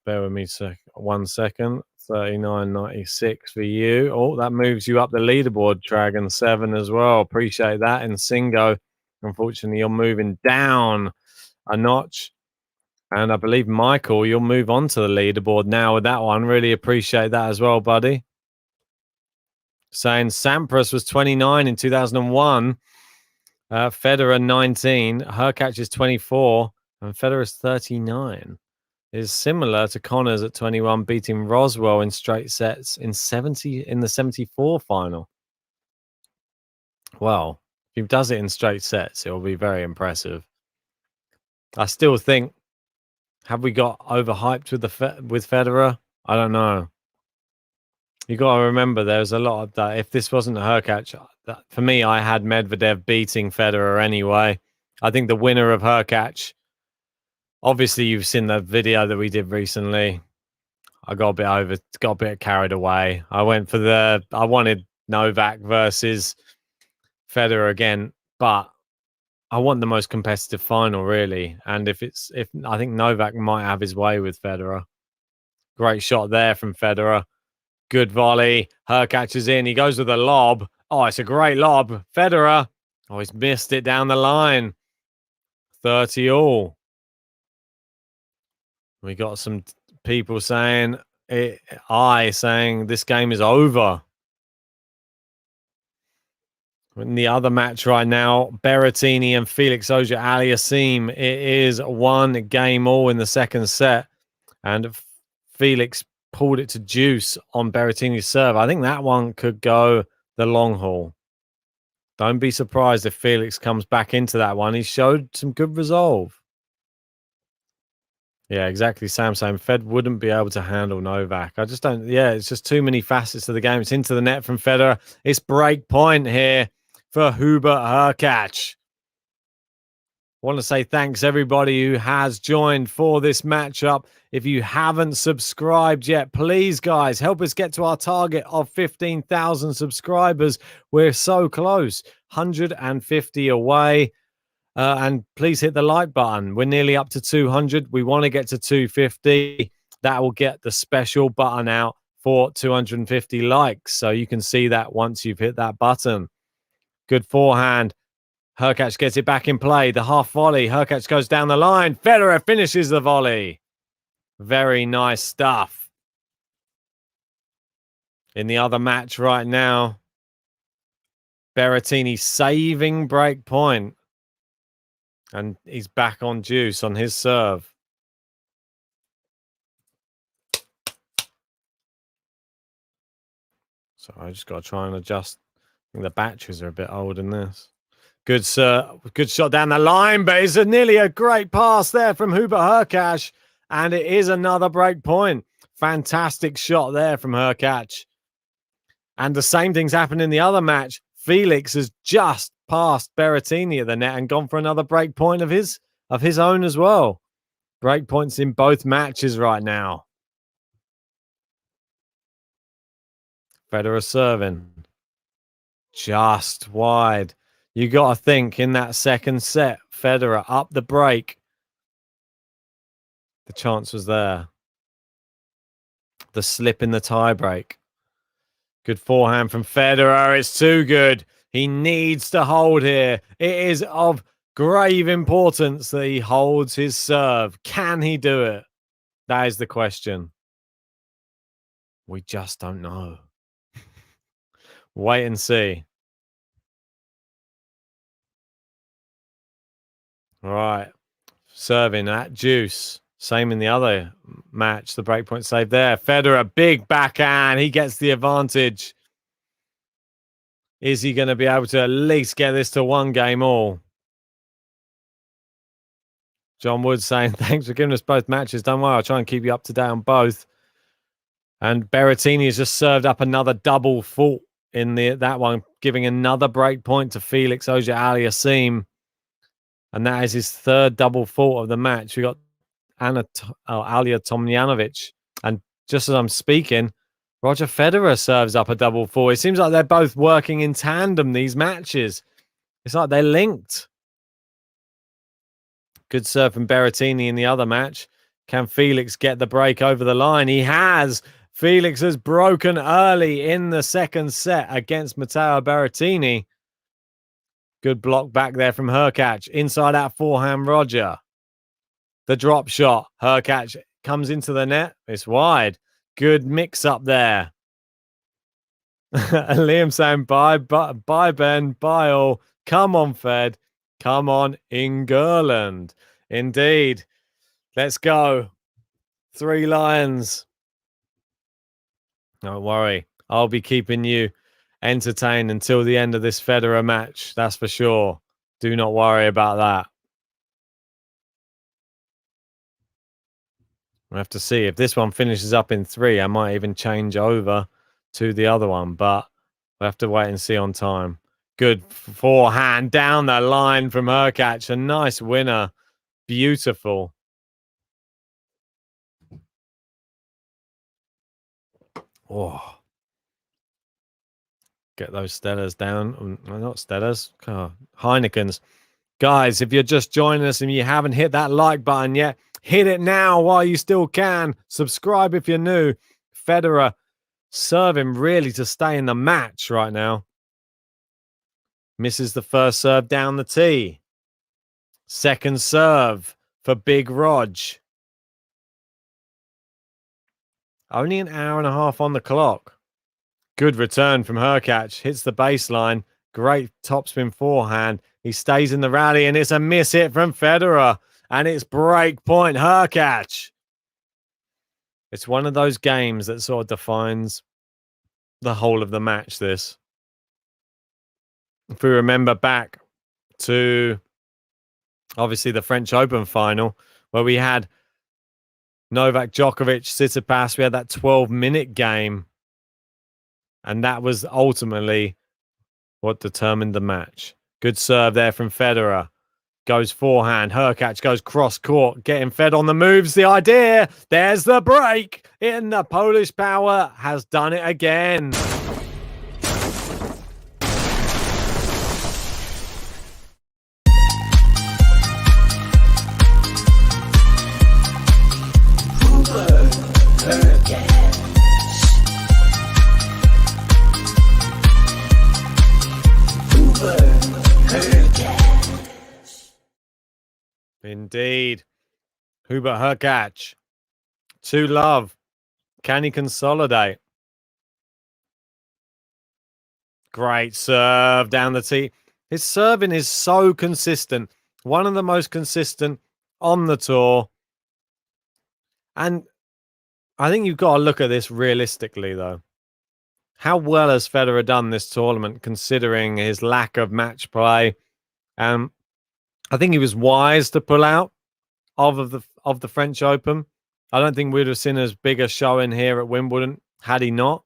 bear with me 1 second. 39.96 for you. Oh, that moves you up the leaderboard, Dragon 7 as well. Appreciate that. And Singo, unfortunately, you're moving down a notch. And I believe, Michael, you'll move on to the leaderboard now with that one. Really appreciate that as well, buddy. Saying Sampras was 29 in 2001. Federer 19. Hurkacz is 24. And Federer is 39. Is similar to Connors at 21, beating Roswell in straight sets in the 74 final. Well, if he does it in straight sets, it will be very impressive. I still think, have we got overhyped with Federer? I don't know. You got to remember, there's a lot of that. If this wasn't Hurkacz, for me, I had Medvedev beating Federer anyway. I think the winner of Hurkacz. Obviously, you've seen the video that we did recently. I got a bit carried away. I wanted Novak versus Federer again, but I want the most competitive final, really. And if I think Novak might have his way with Federer. Great shot there from Federer. Good volley. Hurkacz is in. He goes with a lob. Oh, it's a great lob. Federer. Oh, he's missed it down the line. 30 all. We got some people saying saying this game is over. In the other match right now, Berrettini and Felix Auger-Aliassime. It is 1 game all in the second set. And Felix pulled it to juice on Berrettini's serve. I think that one could go the long haul. Don't be surprised if Felix comes back into that one. He showed some good resolve. Yeah, exactly. Sam saying Fed wouldn't be able to handle Novak. I just don't. Yeah, it's just too many facets to the game. It's into the net from Federer. It's break point here for Hubert Hurkacz. I want to say thanks everybody who has joined for this matchup. If you haven't subscribed yet, please, guys, help us get to our target of 15,000 subscribers. We're so close, 150 away. And please hit the like button. We're nearly up to 200. We want to get to 250. That will get the special button out for 250 likes. So you can see that once you've hit that button. Good forehand. Hurkacz gets it back in play. The half volley. Hurkacz goes down the line. Federer finishes the volley. Very nice stuff. In the other match right now, Berrettini saving break point. And he's back on juice on his serve. So I just got to try and adjust. I think the batteries are a bit old in this. Good shot down the line, but it's nearly a great pass there from Hubert Hurkacz. And it is another break point. Fantastic shot there from Hurkacz. And the same thing's happened in the other match. Felix has just passed Berrettini at the net and gone for another break point of his own as well. Break points in both matches right now. Federer serving. Just wide. You got to think in that second set, Federer up the break. The chance was there. The slip in the tie break. Good forehand from Federer. It's too good. He needs to hold here. It is of grave importance that he holds his serve. Can he do it? That is the question. We just don't know. Wait and see. All right. Serving at juice. Same in the other match. The breakpoint save there. Federer, big backhand. He gets the advantage. Is he going to be able to at least get this to 1 game all? John Wood saying, thanks for giving us both matches. Don't worry, I'll try and keep you up to date on both. And Berrettini has just served up another double fault in that one, giving another break point to Felix Auger-Aliassime. And that is his 3rd double fault of the match. We got Alia Tomljanovic. And just as I'm speaking, Roger Federer serves up a double fault. It seems like they're both working in tandem, these matches. It's like they're linked. Good serve from Berrettini in the other match. Can Felix get the break over the line? He has. Felix has broken early in the second set against Matteo Berrettini. Good block back there from Hurkacz. Inside out forehand, Roger. The drop shot. Hurkacz comes into the net. It's wide. Good mix up there. Liam saying bye, Ben. Bye all. Come on, Fed. Come on, England. Indeed. Let's go. 3 Lions. Don't worry. I'll be keeping you entertained until the end of this Federer match. That's for sure. Do not worry about that. We'll have to see. If this one finishes up in 3, I might even change over to the other one. But we'll have to wait and see on time. Good forehand down the line from Hurkacz. A nice winner. Beautiful. Oh. Get those Stellas down. Not Stellas. Heinekens. Guys, if you're just joining us and you haven't hit that like button yet, hit it now while you still can. Subscribe if you're new. Federer serving really to stay in the match right now. Misses the first serve down the tee. Second serve for Big Rog. Only an hour and a half on the clock. Good return from Hurkacz. Hits the baseline. Great topspin forehand. He stays in the rally, and it's a miss hit from Federer. And it's break point Hurkacz. It's one of those games that sort of defines the whole of the match, this. If we remember back to, obviously, the French Open final, where we had Novak Djokovic, Tsitsipas, we had that 12-minute game. And that was ultimately what determined the match. Good serve there from Federer. Goes forehand. Hurkacz goes cross court. Getting Fed on the moves. The idea. There's the break. In the Polish power has done it again. Indeed. Hubert Hurkacz. 2-love. Can he consolidate? Great serve down the tee. His serving is so consistent. One of the most consistent on the tour. And I think you've got to look at this realistically, though. How well has Federer done this tournament, considering his lack of match play? I think he was wise to pull out of the French Open. I don't think we'd have seen as big a showing here at Wimbledon had he not.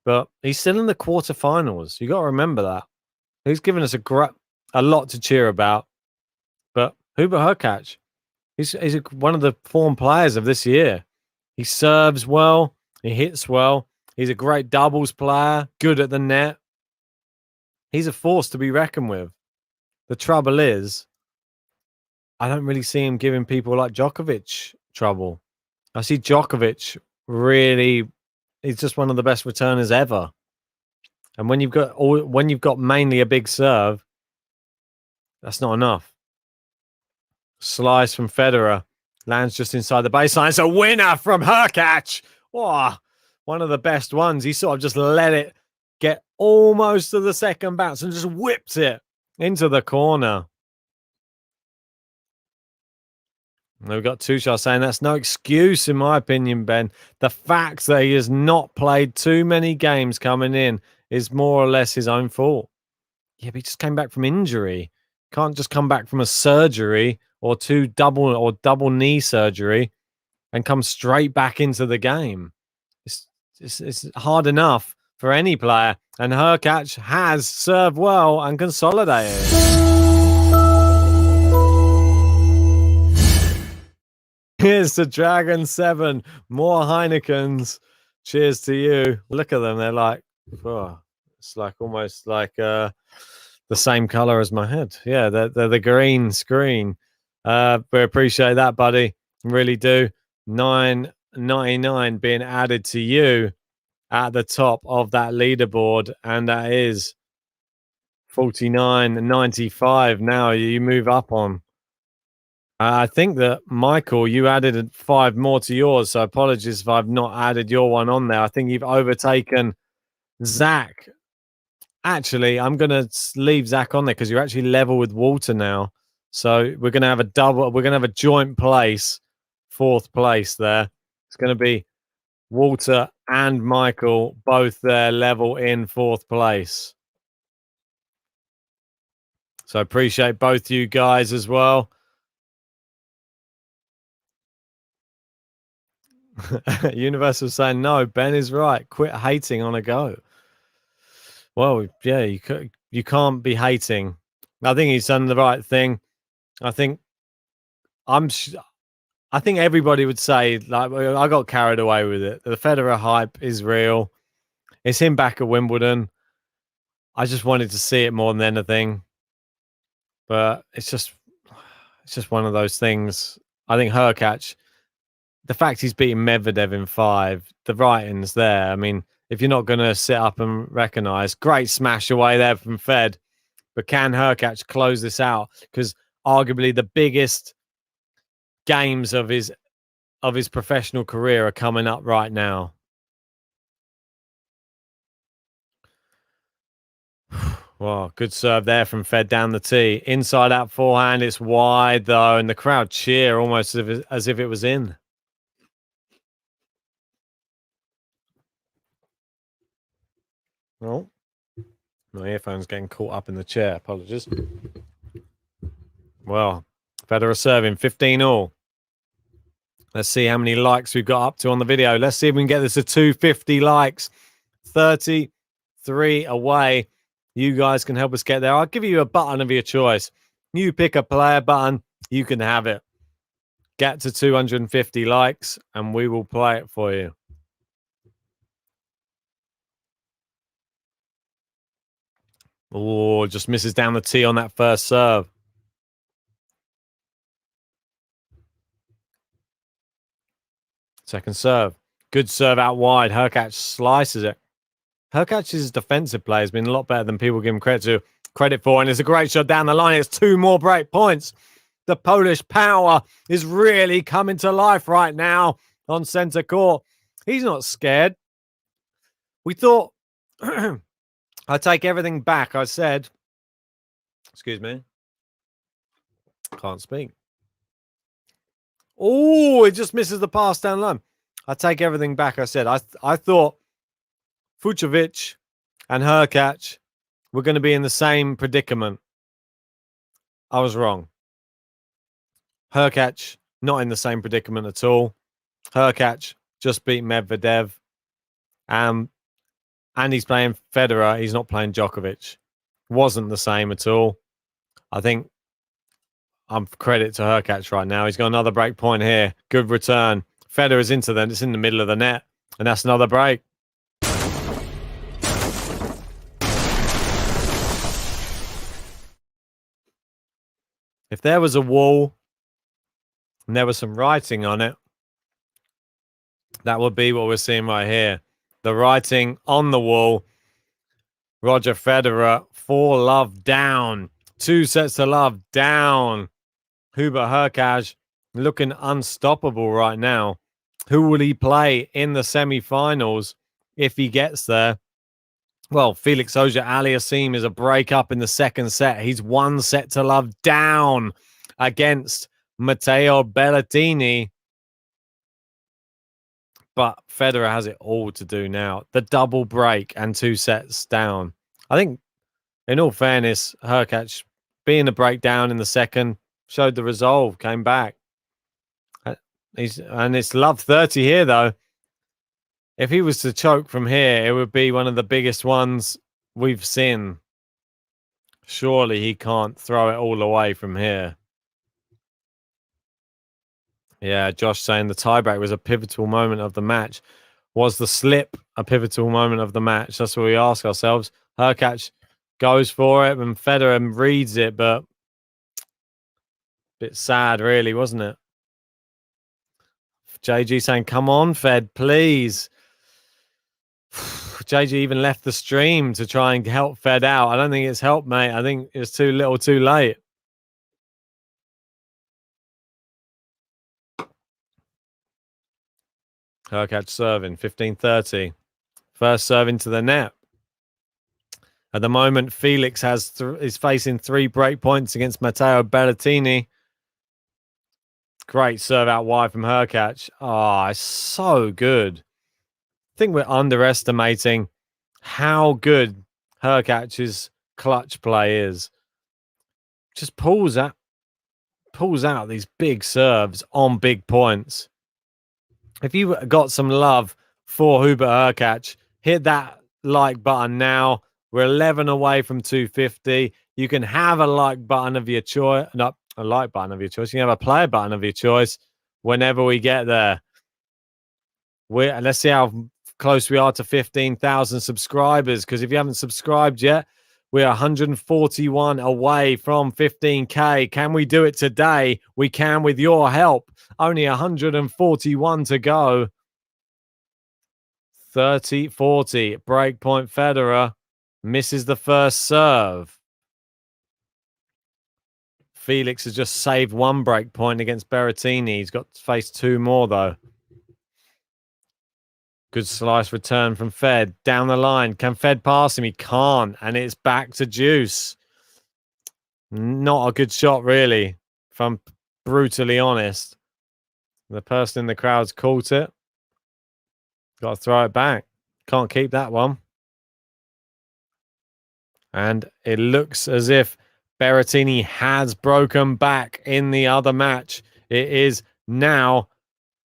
But he's still in the quarterfinals. You got to remember that. He's given us a lot to cheer about. But Hubert Hurkacz, he's one of the form players of this year. He serves well. He hits well. He's a great doubles player. Good at the net. He's a force to be reckoned with. The trouble is, I don't really see him giving people like Djokovic trouble. I see Djokovic really, he's just one of the best returners ever. And when you've got mainly a big serve, that's not enough. Slice from Federer lands just inside the baseline. It's a winner from Hurkacz. Oh, one of the best ones. He sort of just let it get almost to the second bounce and just whipped it into the corner. And we've got Tuchel saying that's no excuse, in my opinion, Ben. The fact that he has not played too many games coming in is more or less his own fault. Yeah, but he just came back from injury. Can't just come back from a surgery or double knee surgery and come straight back into the game. It's hard enough for any player, and Hurkacz has served well and consolidated. Here's the Dragon 7. More Heinekens. Cheers to you. Look at them. They're like, oh, it's like almost like the same color as my head. Yeah, they're the green screen. We appreciate that, buddy. Really do. $9.99 being added to you at the top of that leaderboard, and that is $49.95. Now you move up on. I think that, Michael, you added 5 more to yours, so apologies if I've not added your one on there. I think you've overtaken Zach. Actually, I'm going to leave Zach on there because you're actually level with Walter now. So we're going to have a double. We're going to have a joint place, 4th place there. It's going to be Walter and Michael, both there level in 4th place. So appreciate both you guys as well. Universal saying no. Ben is right. Quit hating on a go. Well, yeah, you can't be hating. I think he's done the right thing. I think everybody would say, like, I got carried away with it. The Federer hype is real. It's him back at Wimbledon. I just wanted to see it more than anything. But it's just one of those things. I think Hurkacz, the fact he's beating Medvedev in 5, the writing's there. I mean, if you're not going to sit up and recognise, great smash away there from Fed. But can Hurkacz close this out? Because arguably the biggest games of his professional career are coming up right now. Well, good serve there from Fed down the tee. Inside out forehand. It's wide, though, and the crowd cheer almost as if it was in. Oh, my earphone's getting caught up in the chair. Apologies. Well, Federer serving 15-all. Let's see how many likes we've got up to on the video. Let's see if we can get this to 250 likes. 33 away. You guys can help us get there. I'll give you a button of your choice. You pick a player button. You can have it. Get to 250 likes and we will play it for you. Oh, just misses down the tee on that first serve. Second serve. Good serve out wide. Hurkacz slices it. Hurkacz's defensive play has been a lot better than people give him credit for, and it's a great shot down the line. It's 2 more break points. The Polish power is really coming to life right now on centre court. He's not scared. We thought... I take everything back. I said... Excuse me. Can't speak. Oh, it just misses the pass down the line. I take everything back. I said I thought Vucevic and Hurkacz were going to be in the same predicament. I was wrong. Hurkacz not in the same predicament at all. Hurkacz just beat Medvedev. And he's playing Federer. He's not playing Djokovic. Wasn't the same at all. I think I'm credit to Hurkacz right now. He's got another break point here. Good return. Federer's into them. It's in the middle of the net. And that's another break. If there was a wall and there was some writing on it, that would be what we're seeing right here. The writing on the wall. Roger Federer, 4-love down. 2 sets to love down. Hubert Hurkacz looking unstoppable right now. Who will he play in the semi-finals if he gets there? Well, Felix Auger-Aliassime is a break-up in the second set. He's 1 set to love down against Matteo Berrettini. But Federer has it all to do now. The double break and 2 sets down. I think, in all fairness, Hurkacz being a breakdown in the second showed the resolve, came back. And it's love 30 here, though. If he was to choke from here, it would be one of the biggest ones we've seen. Surely he can't throw it all away from here. Yeah, Josh saying the tiebreak was a pivotal moment of the match. Was the slip a pivotal moment of the match? That's what we ask ourselves. Hurkacz goes for it and Federer reads it, but bit sad, really, wasn't it? JG saying, come on, Fed, please. JG even left the stream to try and help Fed out. I don't think it's helped, mate. I think it's too little too late. Hurkacz serving, 15-30. First serve into the net. At the moment, Felix is facing 3 break points against Matteo Berrettini. Great serve out wide from Hurkacz. Oh, it's so good. I think we're underestimating how good Hurkacz's clutch play is. Just pulls out these big serves on big points. If you got some love for Hubert Hurkacz, hit that like button now. We're 11 away from 250. You can have a like button of your choice. Not a like button of your choice. You can have a player button of your choice whenever we get there. Let's see how close we are to 15,000 subscribers. Because if you haven't subscribed yet, We're 141 away from 15K. Can we do it today? We can with your help. Only 141 to go. 30-40. Breakpoint Federer misses the first serve. Felix has just saved one break point against Berrettini. He's got to face two more, though. Good slice return from Fed. Down the line. Can Fed pass him? He can't. And it's back to Juice. Not a good shot, really, if I'm brutally honest. The person in the crowd's caught it. Got to throw it back. Can't keep that one. And it looks as if Berrettini has broken back in the other match. It is now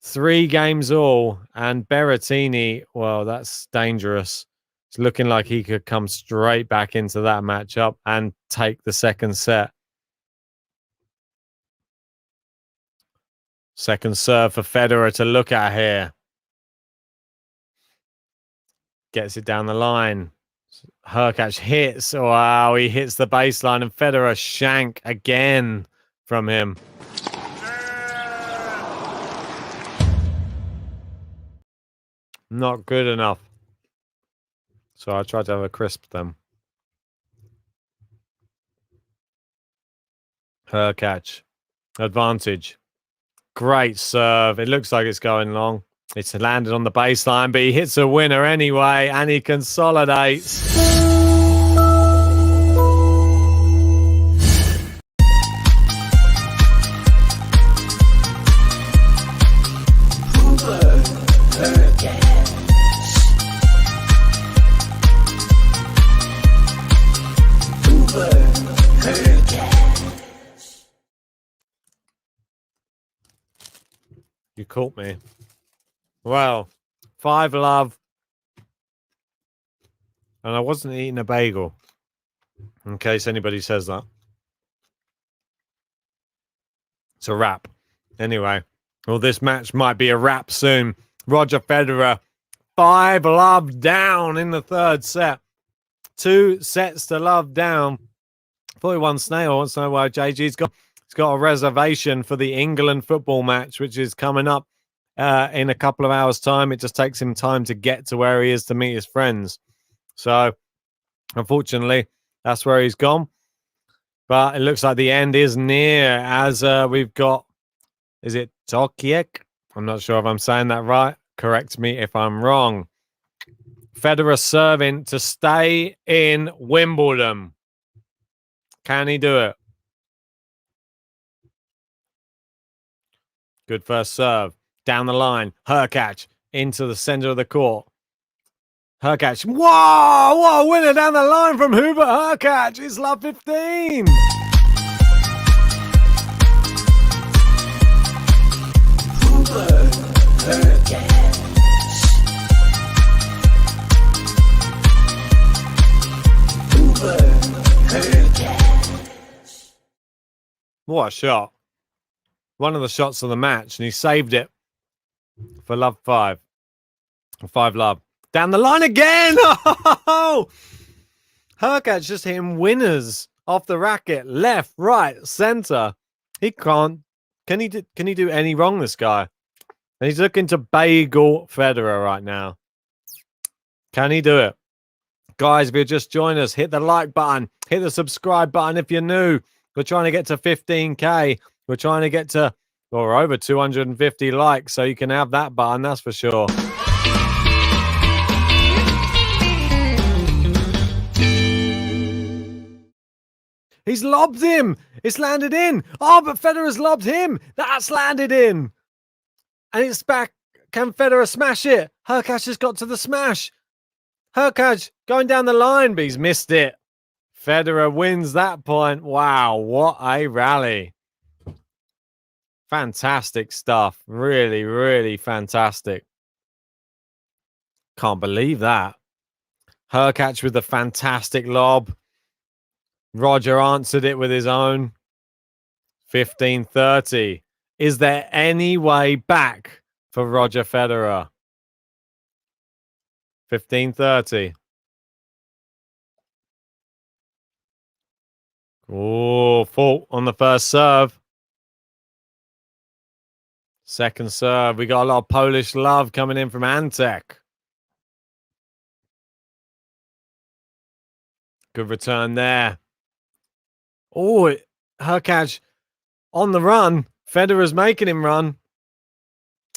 3 games all, and Berrettini, well, that's dangerous. It's looking like he could come straight back into that matchup and take the second set. Second serve for Federer to look at here. Gets it down the line. Hurkacz hits. Wow, he hits the baseline, and Federer shank again from him. Not good enough. So I tried to have a crisp then. Hurkacz. Advantage. Great serve. It looks like it's going long. It's landed on the baseline, but he hits a winner anyway, and he consolidates. You caught me. Well, 5-love. And I wasn't eating a bagel, in case anybody says that. It's a wrap. Anyway, well, this match might be a wrap soon. Roger Federer, 5-love down in the third set. 2 sets to love down. 41 Snail wants to know why JG's got a reservation for the England football match, which is coming up in a couple of hours' time. It just takes him time to get to where he is to meet his friends. So, unfortunately, that's where he's gone. But it looks like the end is near, as we've got, is it Tokiek? I'm not sure if I'm saying that right. Correct me if I'm wrong. Federer serving to stay in Wimbledon. Can he do it? Good first serve. Down the line. Hurkacz into the center of the court. Hurkacz. Whoa! What a winner down the line from Hubert Hurkacz. It's love 15. Hubert Hurkacz. Hubert Hurkacz. What a shot. One of the shots of the match, and he saved it for love 5. 5-love. Down the line again! Oh! Hurkacz just hitting winners off the racket. Left, right, center. He can't. Can he do any wrong, this guy? And he's looking to bagel Federer right now. Can he do it? Guys, if you just joined us, hit the like button. Hit the subscribe button if you're new. We're trying to get to 15K. We're trying to get to, or over 250 likes, so you can have that button, that's for sure. He's lobbed him. It's landed in. Oh, but Federer's lobbed him. That's landed in. And it's back. Can Federer smash it? Hurkacz has got to the smash. Hurkacz going down the line, but he's missed it. Federer wins that point. Wow, what a rally. Fantastic stuff. Really, really fantastic. Can't believe that. Hurkacz with a fantastic lob. Roger answered it with his own. 15-30. Is there any way back for Roger Federer? 15-30. Oh, fault on the first serve. Second serve. We got a lot of Polish love coming in from Antek. Good return there. Oh, Hurkacz on the run. Federer's making him run.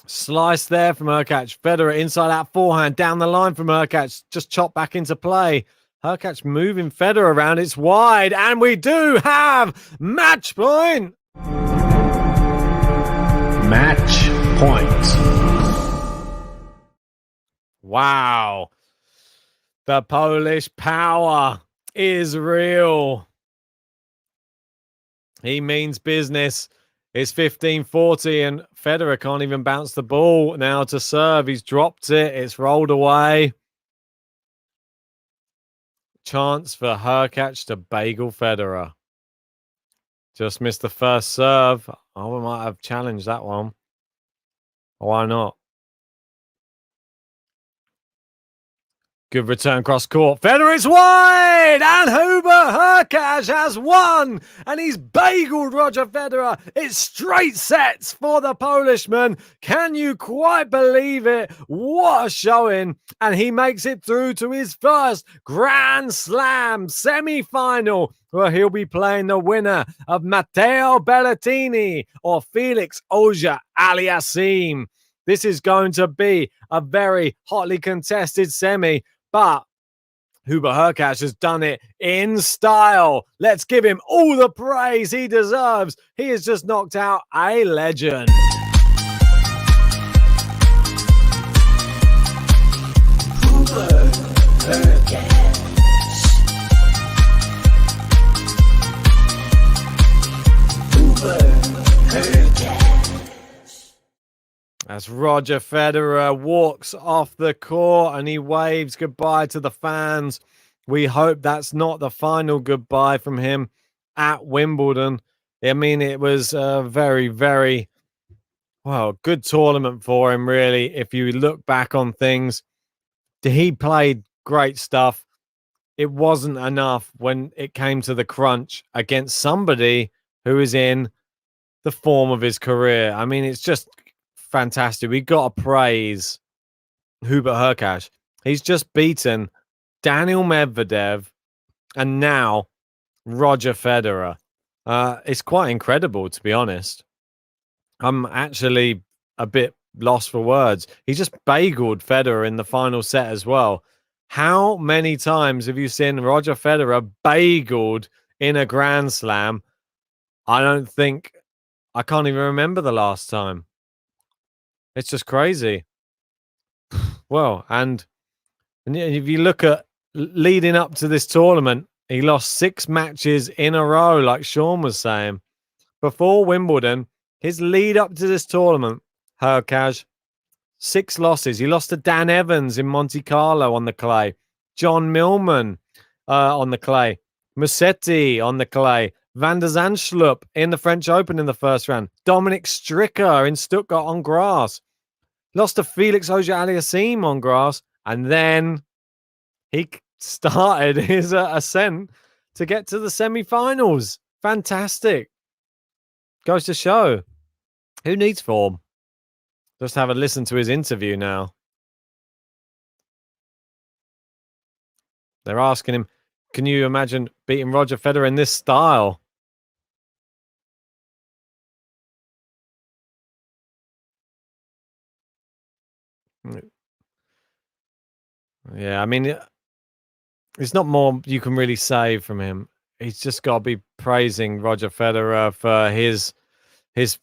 Slice there from Hurkacz. Federer inside out forehand. Down the line from Hurkacz. Just chopped back into play. Hurkacz moving Federer around. It's wide. And we do have match point. Match point. Wow. The Polish power is real. He means business. It's 15-40 and Federer can't even bounce the ball now to serve. He's dropped it. It's rolled away. Chance for Hurkacz to bagel Federer. Just missed the first serve. Oh, we might have challenged that one. Why not? Good return cross court. Federer is wide! And Hubert Hurkacz has won! And he's bageled Roger Federer. It's straight sets for the Polishman. Can you quite believe it? What a showing. And he makes it through to his first Grand Slam semi-final, where he'll be playing the winner of Matteo Berrettini or Felix Auger-Aliassime. This is going to be a very hotly contested semi. But Hubert Hurkacz has done it in style. Let's give him all the praise he deserves. He has just knocked out a legend. Hubert Hurkacz. Hubert Hurkacz. As Roger Federer walks off the court and he waves goodbye to the fans. We hope that's not the final goodbye from him at Wimbledon. I mean, it was a very, very, well, good tournament for him, really. If you look back on things, he played great stuff. It wasn't enough when it came to the crunch against somebody who is in the form of his career. I mean, it's just fantastic. We got to praise Hubert Hurkacz. He's just beaten Daniel Medvedev and now Roger Federer. It's quite incredible, to be honest. I'm actually a bit lost for words. He just bageled Federer in the final set as well. How many times have you seen Roger Federer bageled in a Grand Slam? I can't even remember the last time. It's just crazy. Well, and if you look at leading up to this tournament, he lost 6 matches in a row, like Sean was saying. Before Wimbledon, his lead up to this tournament, Hurkacz, 6 losses. He lost to Dan Evans in Monte Carlo on the clay, John Millman on the clay, Musetti on the clay, Van der Zandschulp in the French Open in the first round, Dominic Stricker in Stuttgart on grass. Lost to Felix Auger-Aliassime on grass, and then he started his ascent to get to the semi-finals. Fantastic. Goes to show. Who needs form? Just have a listen to his interview now. They're asking him, can you imagine beating Roger Federer in this style? Yeah, I mean, there's not more you can really say from him. He's just got to be praising Roger Federer for his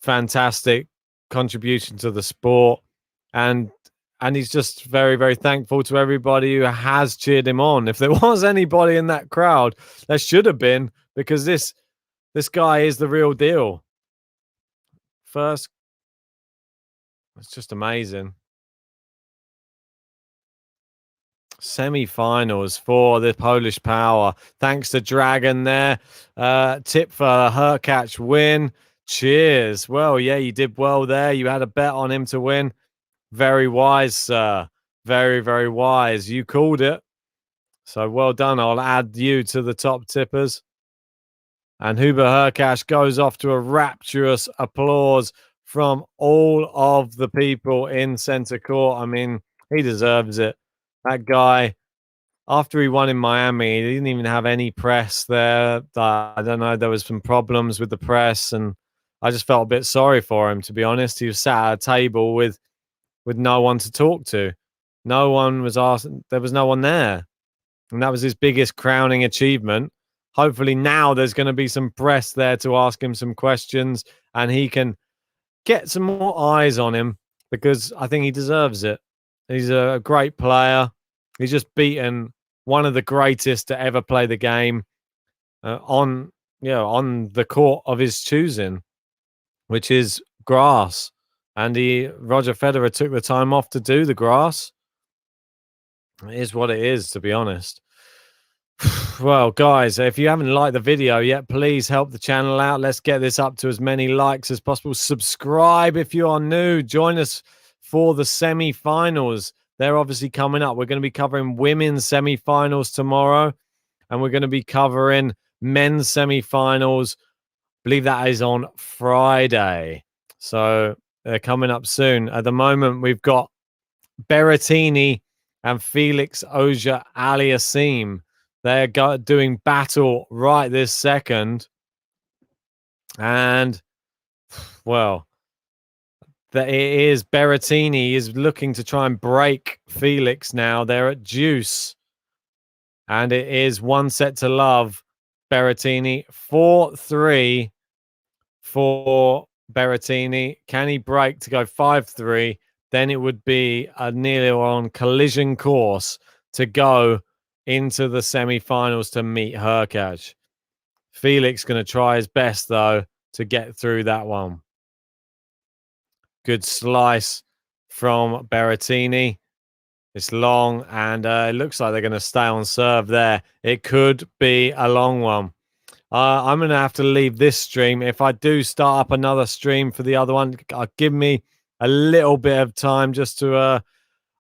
fantastic contribution to the sport, and he's just very, very thankful to everybody who has cheered him on. If there was anybody in that crowd, there should have been, because this guy is the real deal. First, it's just amazing. Semi-finals for the Polish power. Thanks to Dragon there. Tip for Hurkacz win. Cheers. Well, yeah, you did well there. You had a bet on him to win. Very wise, sir. Very, very wise. You called it. So well done. I'll add you to the top tippers. And Hubert Hurkacz goes off to a rapturous applause from all of the people in centre court. I mean, he deserves it. That guy, after he won in Miami, he didn't even have any press there. I don't know. There was some problems with the press, and I just felt a bit sorry for him, to be honest. He was sat at a table with no one to talk to. No one was asked. There was no one there. And that was his biggest crowning achievement. Hopefully now there's going to be some press there to ask him some questions and he can get some more eyes on him because I think he deserves it. He's a great player. He's just beaten one of the greatest to ever play the game on the court of his choosing, which is grass. And Roger Federer took the time off to do the grass. It is what it is, to be honest. Well, guys, if you haven't liked the video yet, please help the channel out. Let's get this up to as many likes as possible. Subscribe if you are new. Join us for the semi-finals. They're obviously coming up. We're going to be covering women's semi-finals tomorrow, and we're going to be covering men's semi-finals. I believe that is on Friday. So they're coming up soon. At the moment, we've got Berrettini and Felix Auger-Aliassime. They're doing battle right this second. And, well, it is Berrettini is looking to try and break Felix now. They're at deuce. And it is 1-0. Berrettini, 4-3 for Berrettini. Can he break to go 5-3? Then it would be a nearly on collision course to go into the semi-finals to meet Hurkacz. Felix going to try his best, though, to get through that one. Good slice from Berrettini. It's long, and it looks like they're going to stay on serve there. It could be a long one. I'm going to have to leave this stream. If I do start up another stream for the other one, give me a little bit of time just to...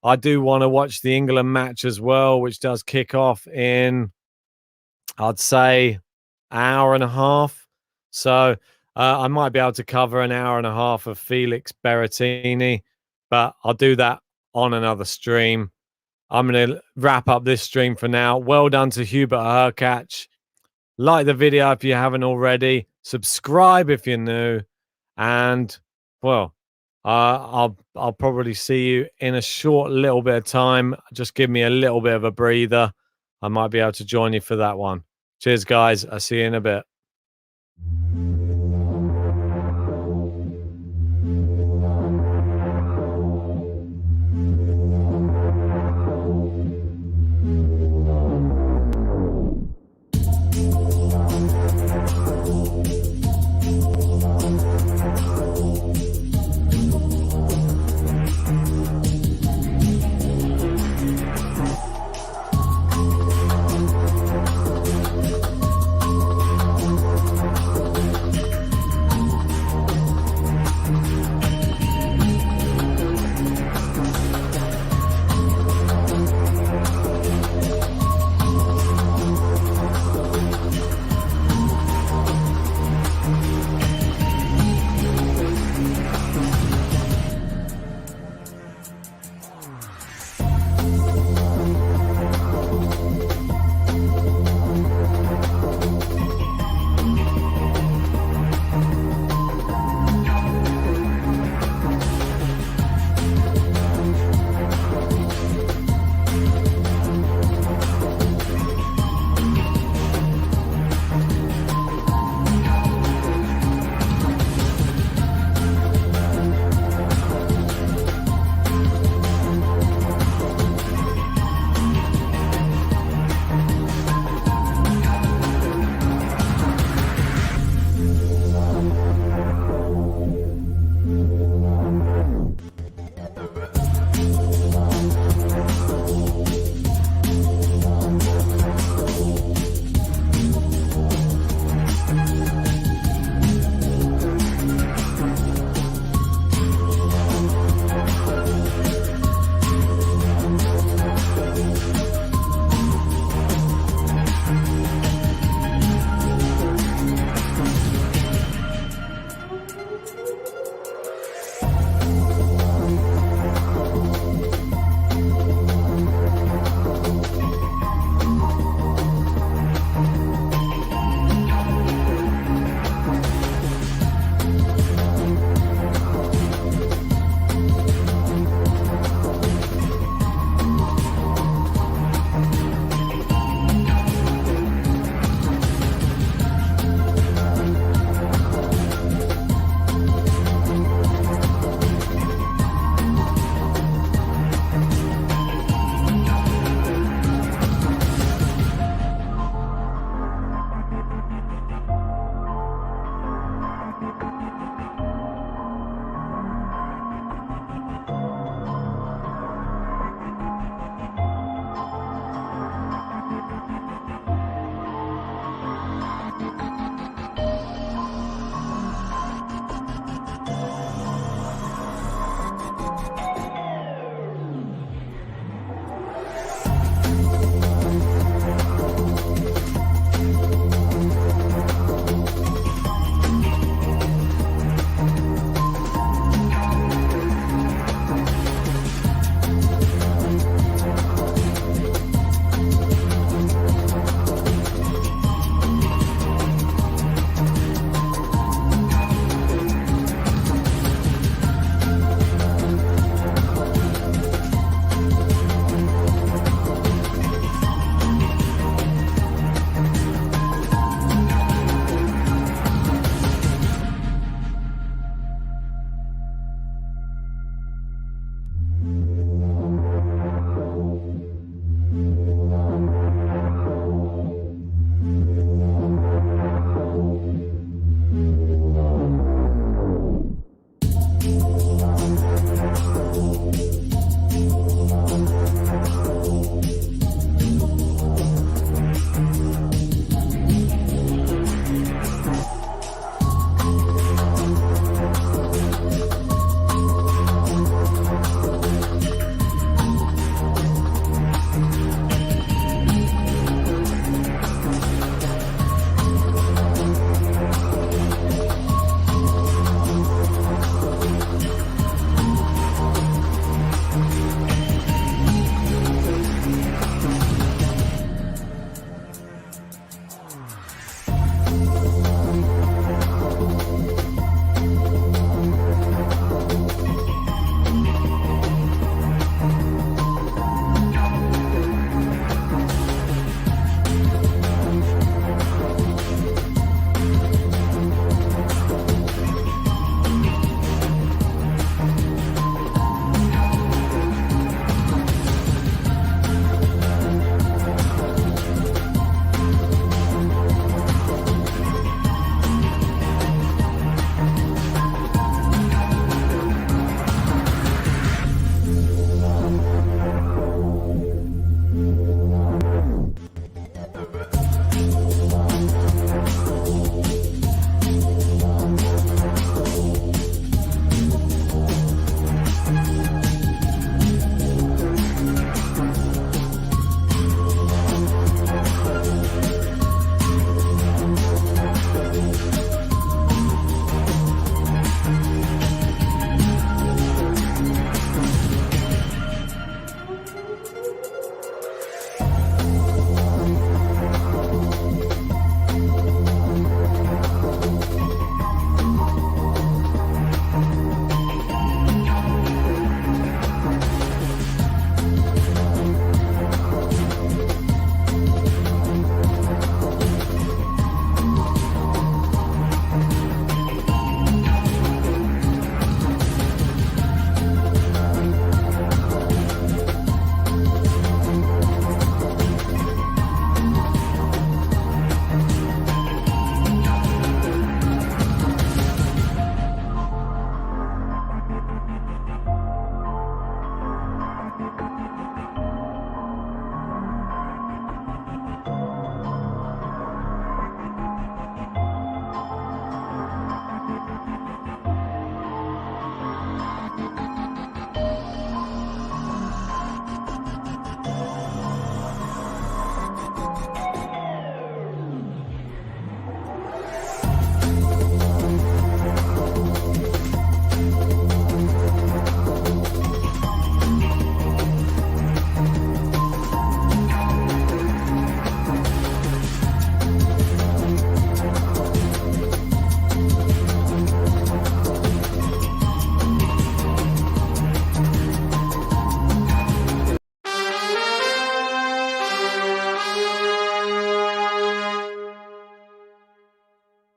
I do want to watch the England match as well, which does kick off in, I'd say, hour and a half. So I might be able to cover an hour and a half of Felix Berrettini, but I'll do that on another stream. I'm going to wrap up this stream for now. Well done to Hubert Hurkacz. Like the video if you haven't already. Subscribe if you're new. And, well... I'll probably see you in a short little bit of time. Just give me a little bit of a breather. I might be able to join you for that one. Cheers, guys. I'll see you in a bit.